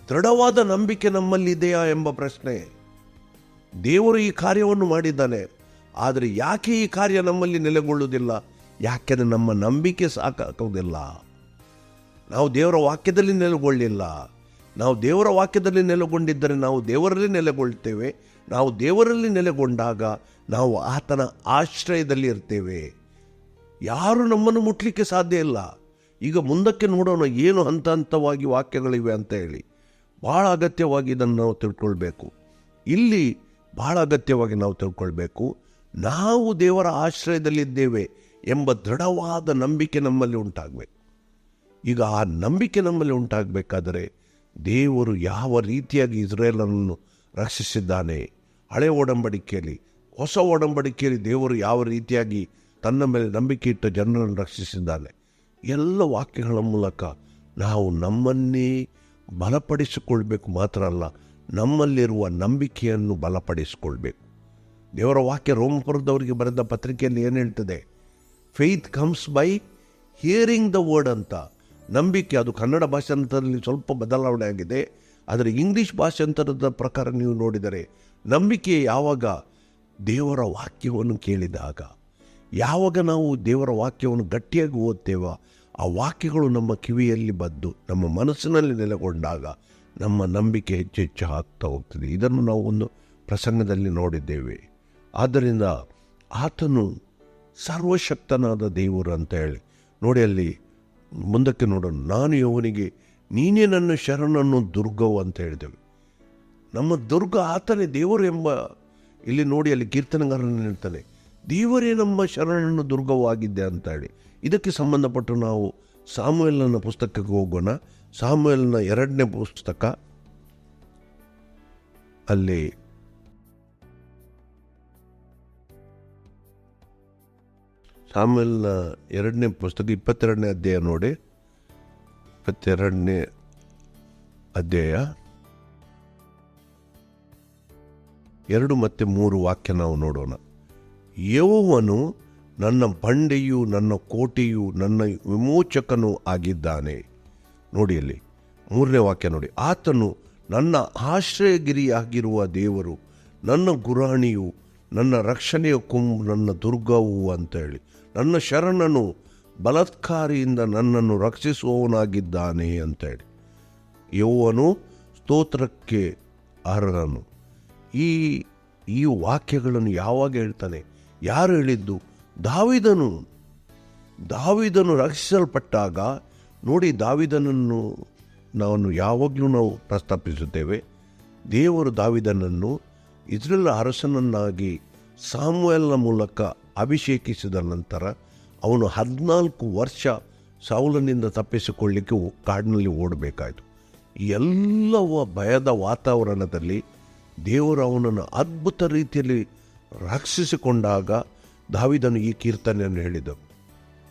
ದೃಢವಾದ ನಂಬಿಕೆ ನಮ್ಮಲ್ಲಿದೆಯಾ ಎಂಬ ಪ್ರಶ್ನೆ. ದೇವರು ಈ ಕಾರ್ಯವನ್ನು ಮಾಡಿದ್ದಾನೆ. ಆದರೆ ಯಾಕೆ ಈ ಕಾರ್ಯ ನಮ್ಮಲ್ಲಿ ನೆಲೆಗೊಳ್ಳುವುದಿಲ್ಲ? ಯಾಕೆಂದರೆ ನಮ್ಮ ನಂಬಿಕೆ ಸಾಕಾಗುವುದಿಲ್ಲ. ನಾವು ದೇವರ ವಾಕ್ಯದಲ್ಲಿ ನೆಲೆಗೊಳ್ಳಿಲ್ಲ. ನಾವು ದೇವರ ವಾಕ್ಯದಲ್ಲಿ ನೆಲೆಗೊಂಡಿದ್ದರೆ ನಾವು ದೇವರಲ್ಲಿ ನೆಲೆಗೊಳ್ತೇವೆ. ನಾವು ದೇವರಲ್ಲಿ ನೆಲೆಗೊಂಡಾಗ ನಾವು ಆತನ ಆಶ್ರಯದಲ್ಲಿ ಇರ್ತೇವೆ. ಯಾರು ನಮ್ಮನ್ನು ಮುಟ್ಲಿಕ್ಕೆ ಸಾಧ್ಯ ಇಲ್ಲ. ಈಗ ಮುಂದಕ್ಕೆ ನೋಡೋಣ ಏನು ಹಂತ ಹಂತವಾಗಿ ವಾಕ್ಯಗಳಿವೆ ಅಂತ ಹೇಳಿ. ಭಾಳ ಅಗತ್ಯವಾಗಿ ಇದನ್ನು ನಾವು ತಿಳ್ಕೊಳ್ಬೇಕು. ಇಲ್ಲಿ ಭಾಳ ಅಗತ್ಯವಾಗಿ ನಾವು ತಿಳ್ಕೊಳ್ಬೇಕು, ನಾವು ದೇವರ ಆಶ್ರಯದಲ್ಲಿದ್ದೇವೆ ಎಂಬ ದೃಢವಾದ ನಂಬಿಕೆ ನಮ್ಮಲ್ಲಿ ಉಂಟಾಗಬೇಕು. ಈಗ ಆ ನಂಬಿಕೆ ನಮ್ಮಲ್ಲಿ ಉಂಟಾಗಬೇಕಾದರೆ ದೇವರು ಯಾವ ರೀತಿಯಾಗಿ ಇಸ್ರೇಲನ್ನು ರಕ್ಷಿಸಿದ್ದಾನೆ, ಹಳೆ ಒಡಂಬಡಿಕೆಯಲ್ಲಿ, ಹೊಸ ಒಡಂಬಡಿಕೆಯಲ್ಲಿ ದೇವರು ಯಾವ ರೀತಿಯಾಗಿ ತನ್ನ ಮೇಲೆ ನಂಬಿಕೆ ಇಟ್ಟ ಜನರನ್ನು ರಕ್ಷಿಸಿದ್ದಾನೆ, ಎಲ್ಲ ವಾಕ್ಯಗಳ ಮೂಲಕ ನಾವು ನಮ್ಮನ್ನೇ ಬಲಪಡಿಸಿಕೊಳ್ಬೇಕು. ಮಾತ್ರ ಅಲ್ಲ, ನಮ್ಮಲ್ಲಿರುವ ನಂಬಿಕೆಯನ್ನು ಬಲಪಡಿಸಿಕೊಳ್ಬೇಕು. ದೇವರ ವಾಕ್ಯ ರೋಮಪುರದವರಿಗೆ ಬರೆದ ಪತ್ರಿಕೆಯಲ್ಲಿ ಏನು ಹೇಳ್ತದೆ? Faith comes by hearing the word ಅಂತ. ನಂಬಿಕೆ, ಅದು ಕನ್ನಡ ಭಾಷಾಂತರದಲ್ಲಿ ಸ್ವಲ್ಪ ಬದಲಾವಣೆ ಆಗಿದೆ. ಆದರೆ ಇಂಗ್ಲೀಷ್ ಭಾಷಾಂತರದ ಪ್ರಕಾರ ನೀವು ನೋಡಿದರೆ ನಂಬಿಕೆ ಯಾವಾಗ ದೇವರ ವಾಕ್ಯವನ್ನು ಕೇಳಿದಾಗ, ಯಾವಾಗ ನಾವು ದೇವರ ವಾಕ್ಯವನ್ನು ಗಟ್ಟಿಯಾಗಿ ಓದ್ತೇವೋ, ಆ ವಾಕ್ಯಗಳು ನಮ್ಮ ಕಿವಿಯಲ್ಲಿ ಬದ್ದು ನಮ್ಮ ಮನಸ್ಸಿನಲ್ಲಿ ನೆಲೆಗೊಂಡಾಗ ನಮ್ಮ ನಂಬಿಕೆ ಹೆಚ್ಚು ಹೆಚ್ಚು ಆಗ್ತಾ ಹೋಗ್ತದೆ. ಇದನ್ನು ನಾವು ಒಂದು ಪ್ರಸಂಗದಲ್ಲಿ ನೋಡಿದ್ದೇವೆ. ಆದ್ದರಿಂದ ಆತನು ಸರ್ವಶಕ್ತನಾದ ದೇವರು ಅಂತ ಹೇಳಿ ನೋಡಿ. ಅಲ್ಲಿ ಮುಂದಕ್ಕೆ ನೋಡೋಣ. ನಾನು ಯೆಹೋವನಿಗೆ ನೀನೇ ನನ್ನ ಶರಣನ್ನು ದುರ್ಗವು ಅಂತ ಹೇಳಿದೆವು. ನಮ್ಮ ದುರ್ಗ ಆತನೇ, ದೇವರು ಎಂಬ. ಇಲ್ಲಿ ನೋಡಿ, ಅಲ್ಲಿ ಕೀರ್ತನೆಗಾರನ ಹೇಳ್ತಾನೆ, ದೇವರೇ ನಮ್ಮ ಶರಣನ್ನು ದುರ್ಗವಾಗಿದ್ದೆ ಅಂತ ಹೇಳಿ. ಇದಕ್ಕೆ ಸಂಬಂಧಪಟ್ಟು ನಾವು ಸಾಮುವೇಲನ ಪುಸ್ತಕಕ್ಕೆ ಹೋಗೋಣ. ಸಾಮುವೇಲನ 2ನೇ ಪುಸ್ತಕ, ಅಲ್ಲಿ ಸಾಮುವೇಲನ 2ನೇ ಪುಸ್ತಕ 22ನೇ ಅಧ್ಯಾಯ ನೋಡಿ. 22ನೇ ಅಧ್ಯಾಯ 2 ಮತ್ತು 3 ವಾಕ್ಯ ನಾವು ನೋಡೋಣ. ಯೆಹೋವನು ನನ್ನ ಬಂಡೆಯು, ನನ್ನ ಕೋಟೆಯು, ನನ್ನ ವಿಮೋಚಕನೂ ಆಗಿದ್ದಾನೆ. ನೋಡಿ, ಅಲ್ಲಿ 3ನೇ ವಾಕ್ಯ ನೋಡಿ. ಆತನು ನನ್ನ ಆಶ್ರಯಗಿರಿಯಾಗಿರುವ ದೇವರು, ನನ್ನ ಗುರಾಣಿಯು, ನನ್ನ ರಕ್ಷಣೆಯ ಕೊಂಬು, ನನ್ನ ದುರ್ಗವು ಅಂತ ಹೇಳಿ. ನನ್ನ ಶರಣನು ಬಲಾತ್ಕಾರಿಯಿಂದ ನನ್ನನ್ನು ರಕ್ಷಿಸುವವನಾಗಿದ್ದಾನೆ ಅಂತ ಹೇಳಿ. ಯೆಹೋವನು ಸ್ತೋತ್ರಕ್ಕೆ ಅರ್ಹನು. ಈ ವಾಕ್ಯಗಳನ್ನು ಯಾವಾಗ ಹೇಳ್ತಾನೆ? ಯಾರು ಹೇಳಿದ್ದು? ದಾವೀದನು ರಕ್ಷಿಸಲ್ಪಟ್ಟಾಗ ನೋಡಿ, ದಾವೀದನನ್ನು ನಾವು ಯಾವಾಗಲೂ ನಾವು ಪ್ರಸ್ತಾಪಿಸುತ್ತೇವೆ. ದೇವರು ದಾವೀದನನ್ನು ಇಸ್ರಾಯೇಲ್ ಅರಸನನ್ನಾಗಿ ಸಾಮುವೇಲನ ಮೂಲಕ ಅಭಿಷೇಕಿಸಿದ ನಂತರ ಅವನು 14 ವರ್ಷ ಸೌಲನಿಂದ ತಪ್ಪಿಸಿಕೊಳ್ಳಿಕ್ಕೆ ಕಾಡಿನಲ್ಲಿ ಓಡಬೇಕಾಯಿತು. ಎಲ್ಲವ ಭಯದ ವಾತಾವರಣದಲ್ಲಿ ದೇವರು ಅವನನ್ನು ಅದ್ಭುತ ರೀತಿಯಲ್ಲಿ ರಕ್ಷಿಸಿಕೊಂಡಾಗ ದಾವೀದನು ಈ ಕೀರ್ತನೆಯನ್ನು ಹೇಳಿದನು.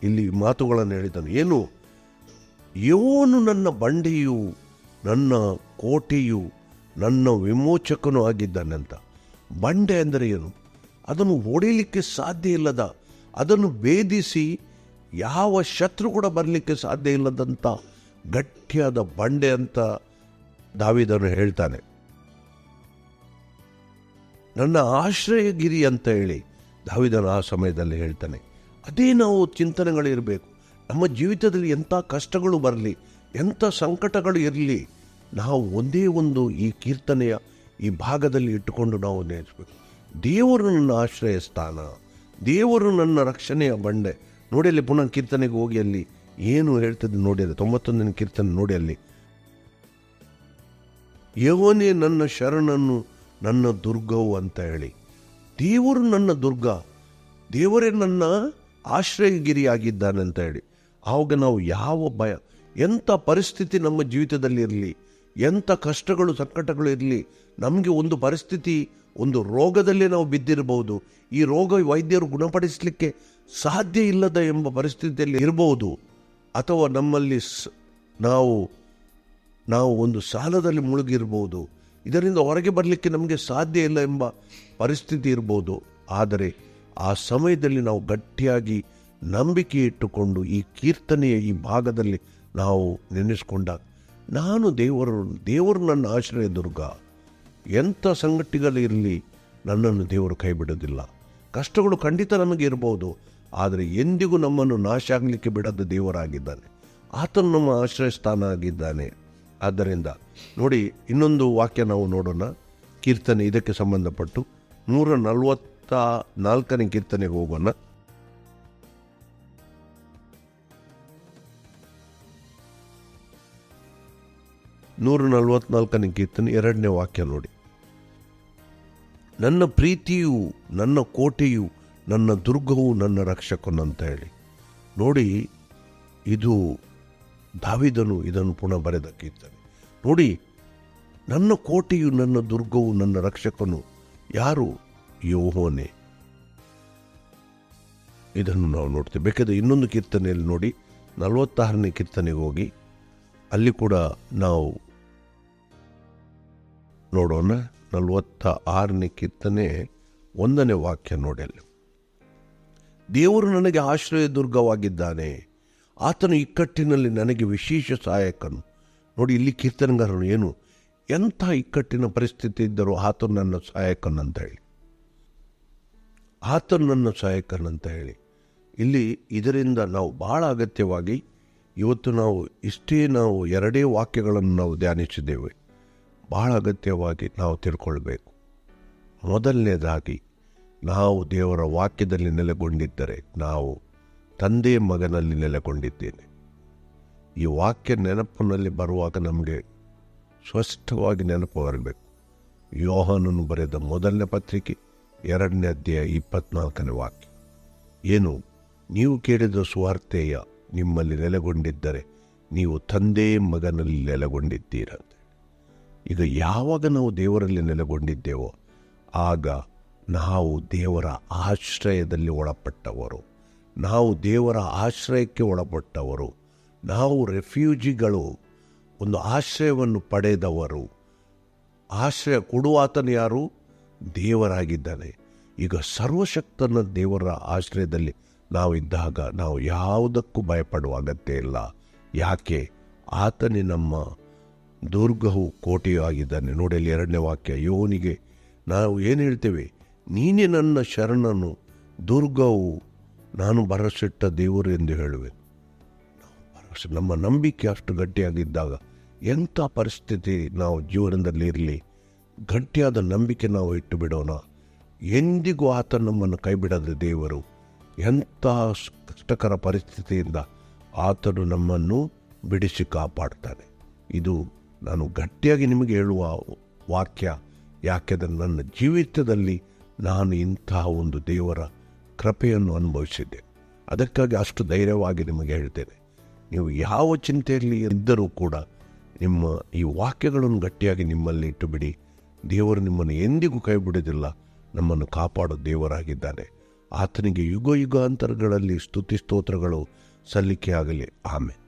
ಇಲ್ಲಿ ಮಾತುಗಳನ್ನು ಹೇಳಿದನು. ಏನು? ಯೆಹೋವನು ನನ್ನ ಬಂಡೆಯು, ನನ್ನ ಕೋಟೆಯು, ನನ್ನ ವಿಮೋಚಕನೂ ಆಗಿದ್ದಾನಂತ. ಬಂಡೆ ಅಂದರೆ ಏನು? ಅದನ್ನು ಹೊಡಿಲಿಕ್ಕೆ ಸಾಧ್ಯ ಇಲ್ಲದ, ಅದನ್ನು ಭೇದಿಸಿ ಯಾವ ಶತ್ರು ಕೂಡ ಬರಲಿಕ್ಕೆ ಸಾಧ್ಯ ಇಲ್ಲದಂಥ ಗಟ್ಟಿಯಾದ ಬಂಡೆ ಅಂತ ದಾವೀದನು ಹೇಳ್ತಾನೆ. ನನ್ನ ಆಶ್ರಯಗಿರಿ ಅಂತ ಹೇಳಿ ದಾವೀದನು ಆ ಸಮಯದಲ್ಲಿ ಹೇಳ್ತಾನೆ. ಅದೇ ನಾವು ಚಿಂತನೆಗಳಿರಬೇಕು. ನಮ್ಮ ಜೀವಿತದಲ್ಲಿ ಎಂಥ ಕಷ್ಟಗಳು ಬರಲಿ, ಎಂಥ ಸಂಕಟಗಳು ಇರಲಿ, ನಾವು ಒಂದೇ ಒಂದು ಈ ಕೀರ್ತನೆಯ ಈ ಭಾಗದಲ್ಲಿ ಇಟ್ಟುಕೊಂಡು ನಾವು ನೆನೆಸಬೇಕು. ದೇವರು ನನ್ನ ಆಶ್ರಯ ಸ್ಥಾನ, ದೇವರು ನನ್ನ ರಕ್ಷಣೆಯ ಬಂಡೆ. ನೋಡಿ ಅಲ್ಲಿ ಪುನಃ ಕೀರ್ತನೆಗೆ ಹೋಗಿ ಅಲ್ಲಿ ಏನು ಹೇಳ್ತದೆ ನೋಡಿ, ಅಲ್ಲಿ 91ನೇ ಕೀರ್ತನೆ ನೋಡಿ. ಅಲ್ಲಿ ಯೆಹೋವನೇ ನನ್ನ ಶರಣನು, ನನ್ನ ದುರ್ಗವು ಅಂತ ಹೇಳಿ, ದೇವರು ನನ್ನ ದುರ್ಗ, ದೇವರೇ ನನ್ನ ಆಶ್ರಯಗಿರಿಯಾಗಿದ್ದಾನೆ ಅಂತ ಹೇಳಿ. ಆವಾಗ ನಾವು ಯಾವ ಭಯ, ಎಂಥ ಪರಿಸ್ಥಿತಿ ನಮ್ಮ ಜೀವಿತದಲ್ಲಿ ಇರಲಿ, ಎಂಥ ಕಷ್ಟಗಳು ಸಂಕಟಗಳು ಇರಲಿ, ನಮಗೆ ಒಂದು ಪರಿಸ್ಥಿತಿ, ಒಂದು ರೋಗದಲ್ಲೇ ನಾವು ಬಿದ್ದಿರಬಹುದು, ಈ ರೋಗ ವೈದ್ಯರು ಗುಣಪಡಿಸಲಿಕ್ಕೆ ಸಾಧ್ಯ ಇಲ್ಲದ ಎಂಬ ಪರಿಸ್ಥಿತಿಯಲ್ಲಿ ಇರಬಹುದು, ಅಥವಾ ನಮ್ಮಲ್ಲಿ ನಾವು ಒಂದು ಸಾಲದಲ್ಲಿ ಮುಳುಗಿರ್ಬೋದು, ಇದರಿಂದ ಹೊರಗೆ ಬರಲಿಕ್ಕೆ ನಮಗೆ ಸಾಧ್ಯ ಇಲ್ಲ ಎಂಬ ಪರಿಸ್ಥಿತಿ ಇರ್ಬೋದು. ಆದರೆ ಆ ಸಮಯದಲ್ಲಿ ನಾವು ಗಟ್ಟಿಯಾಗಿ ನಂಬಿಕೆ ಇಟ್ಟುಕೊಂಡು ಈ ಕೀರ್ತನೆಯ ಈ ಭಾಗದಲ್ಲಿ ನಾವು ನೆನೆಸ್ಕೊಂಡಾಗ, ನಾನು ದೇವರು ನನ್ನ ಆಶ್ರಯ ದುರ್ಗ, ಎಂಥ ಸಂಗತಿಗಳಿರಲಿ ನನ್ನನ್ನು ದೇವರು ಕೈ ಬಿಡೋದಿಲ್ಲ. ಕಷ್ಟಗಳು ಖಂಡಿತ ನಮಗೆ ಇರ್ಬೋದು, ಆದರೆ ಎಂದಿಗೂ ನಮ್ಮನ್ನು ನಾಶ ಆಗಲಿಕ್ಕೆ ಬಿಡದ ದೇವರಾಗಿದ್ದಾನೆ. ಆತನು ನಮ್ಮ ಆಶ್ರಯ ಸ್ಥಾನ ಆಗಿದ್ದಾನೆ. ಆದ್ದರಿಂದ ನೋಡಿ, ಇನ್ನೊಂದು ವಾಕ್ಯ ನಾವು ನೋಡೋಣ. ಕೀರ್ತನೆ ಇದಕ್ಕೆ ಸಂಬಂಧಪಟ್ಟು 144ನೇ ಕೀರ್ತನೆಗೆ ಹೋಗೋಣ. 144ನೇ ಕೀರ್ತನೆ 2ನೇ ವಾಕ್ಯ ನೋಡಿ. ನನ್ನ ಪ್ರೀತಿಯು, ನನ್ನ ಕೋಟೆಯು, ನನ್ನ ದುರ್ಗವು, ನನ್ನ ರಕ್ಷಕನು ಅಂತ ಹೇಳಿ. ನೋಡಿ, ಇದು ದಾವೀದನು ಇದನ್ನು ಪುನಃ ಬರೆದ ಕೀರ್ತನೆ. ನೋಡಿ, ನನ್ನ ಕೋಟೆಯು, ನನ್ನ ದುರ್ಗವು, ನನ್ನ ರಕ್ಷಕನು ಯಾರು? ಯೆಹೋವನೇ. ಇದನ್ನು ನಾವು ನೋಡ್ತೇವೆ. ಬೇಕಾದ್ರೆ ಇನ್ನೊಂದು ಕೀರ್ತನೆಯಲ್ಲಿ ನೋಡಿ, 46ನೇ ಕೀರ್ತನೆಗೆ ಹೋಗಿ ಅಲ್ಲಿ ಕೂಡ ನಾವು ನೋಡೋಣ. 46ನೇ ಕೀರ್ತನೆ 1ನೇ ವಾಕ್ಯ ನೋಡಿ. ಅಲ್ಲಿ ದೇವರು ನನಗೆ ಆಶ್ರಯ ದುರ್ಗವಾಗಿದ್ದಾನೆ, ಆತನು ಇಕ್ಕಟ್ಟಿನಲ್ಲಿ ನನಗೆ ವಿಶೇಷ ಸಹಾಯಕನು. ನೋಡಿ, ಇಲ್ಲಿ ಕೀರ್ತನೆಗಾರನು ಏನು, ಎಂಥ ಇಕ್ಕಟ್ಟಿನ ಪರಿಸ್ಥಿತಿ ಇದ್ದರೂ ಆತನು ನನ್ನ ಸಹಾಯಕನಂತ ಹೇಳಿ, ಆತನು ನನ್ನ ಸಹಾಯಕನಂತ ಹೇಳಿ. ಇಲ್ಲಿ ಇದರಿಂದ ನಾವು ಬಹಳ ಅಗತ್ಯವಾಗಿ ಇವತ್ತು ನಾವು ಎರಡೇ ವಾಕ್ಯಗಳನ್ನು ನಾವು ಧ್ಯಾನಿಸಿದ್ದೇವೆ. ಬಹಳ ಅಗತ್ಯವಾಗಿ ನಾವು ತಿಳ್ಕೊಳ್ಬೇಕು. ಮೊದಲನೇದಾಗಿ, ನಾವು ದೇವರ ವಾಕ್ಯದಲ್ಲಿ ನೆಲೆಗೊಂಡಿದ್ದರೆ ನಾವು ತಂದೆ ಮಗನಲ್ಲಿ ನೆಲೆಗೊಂಡಿದ್ದೇನೆ. ಈ ವಾಕ್ಯ ನೆನಪಿನಲ್ಲಿ ಬರುವಾಗ ನಮಗೆ ಸ್ಪಷ್ಟವಾಗಿ ನೆನಪು ಬರಬೇಕು. ಯೋಹಾನನು ಬರೆದ ಮೊದಲನೇ ಪತ್ರಿಕೆ 2ನೇ ಅಧ್ಯಾಯ 24ನೇ ವಾಕ್ಯ ಏನು? ನೀವು ಕೇಳಿದ ಸುವಾರ್ತೆಯ ನಿಮ್ಮಲ್ಲಿ ನೆಲೆಗೊಂಡಿದ್ದರೆ ನೀವು ತಂದೆ ಮಗನಲ್ಲಿ ನೆಲೆಗೊಂಡಿದ್ದೀರಂತೆ. ಈಗ ಯಾವಾಗ ನಾವು ದೇವರಲ್ಲಿ ನೆಲೆಗೊಂಡಿದ್ದೇವೋ ಆಗ ನಾವು ದೇವರ ಆಶ್ರಯದಲ್ಲಿ ಒಳಪಟ್ಟವರು, ನಾವು ದೇವರ ಆಶ್ರಯಕ್ಕೆ ಒಳಪಟ್ಟವರು, ನಾವು ರೆಫ್ಯೂಜಿಗಳು, ಒಂದು ಆಶ್ರಯವನ್ನು ಪಡೆದವರು. ಆಶ್ರಯ ಕೊಡುವಾತನು ಯಾರು? ದೇವರಾಗಿದ್ದಾನೆ. ಈಗ ಸರ್ವಶಕ್ತನ ದೇವರ ಆಶ್ರಯದಲ್ಲಿ ನಾವಿದ್ದಾಗ ನಾವು ಯಾವುದಕ್ಕೂ ಭಯಪಡುವ ಅಗತ್ಯ ಇಲ್ಲ. ಯಾಕೆ? ಆತನೇ ನಮ್ಮ ದುರ್ಗವು, ಕೋಟೆಯೂ ಆಗಿದ್ದಾನೆ. ನೋಡಿ, ಅಲ್ಲಿ 2ನೇ ವಾಕ್ಯ. ಯೋನಿಗೆ ನಾವು ಏನು ಹೇಳ್ತೇವೆ? ನೀನೇ ನನ್ನ ಶರಣನು, ದುರ್ಗವು, ನಾನು ಭರವಸೆಟ್ಟ ದೇವರು ಎಂದು ಹೇಳುವೆ. ನಮ್ಮ ನಂಬಿಕೆ ಅಷ್ಟು ಗಟ್ಟಿಯಾಗಿದ್ದಾಗ ಎಂಥ ಪರಿಸ್ಥಿತಿ ನಾವು ಜೀವನದಲ್ಲಿ ಇರಲಿ, ಗಟ್ಟಿಯಾದ ನಂಬಿಕೆ ನಾವು ಇಟ್ಟು ಬಿಡೋಣ. ಎಂದಿಗೂ ಆತ ನಮ್ಮನ್ನು ಕೈ ಬಿಡದ ದೇವರು. ಎಂಥ ಕಷ್ಟಕರ ಪರಿಸ್ಥಿತಿಯಿಂದ ಆತನು ನಮ್ಮನ್ನು ಬಿಡಿಸಿ ಕಾಪಾಡ್ತಾನೆ. ಇದು ನಾನು ಗಟ್ಟಿಯಾಗಿ ನಿಮಗೆ ಹೇಳುವ ವಾಕ್ಯ. ಯಾಕೆಂದರೆ ನನ್ನ ಜೀವಿತದಲ್ಲಿ ನಾನು ಇಂತಹ ಒಂದು ದೇವರ ಕೃಪೆಯನ್ನು ಅನುಭವಿಸಿದ್ದೆ. ಅದಕ್ಕಾಗಿ ಅಷ್ಟು ಧೈರ್ಯವಾಗಿ ನಿಮಗೆ ಹೇಳ್ತೇನೆ. ನೀವು ಯಾವ ಚಿಂತೆಯಲ್ಲಿ ಇದ್ದರೂ ಕೂಡ ನಿಮ್ಮ ಈ ವಾಕ್ಯಗಳನ್ನು ಗಟ್ಟಿಯಾಗಿ ನಿಮ್ಮಲ್ಲಿ ಇಟ್ಟು ಬಿಡಿ. ದೇವರು ನಿಮ್ಮನ್ನು ಎಂದಿಗೂ ಕೈ ಬಿಡುವುದಿಲ್ಲ. ನಮ್ಮನ್ನು ಕಾಪಾಡೋ ದೇವರಾಗಿದ್ದಾನೆ. ಆತನಿಗೆ ಯುಗ ಯುಗಾಂತರಗಳಲ್ಲಿ ಸ್ತುತಿ ಸ್ತೋತ್ರಗಳು ಸಲ್ಲಿಕೆಯಾಗಲಿ. ಆಮೇಲೆ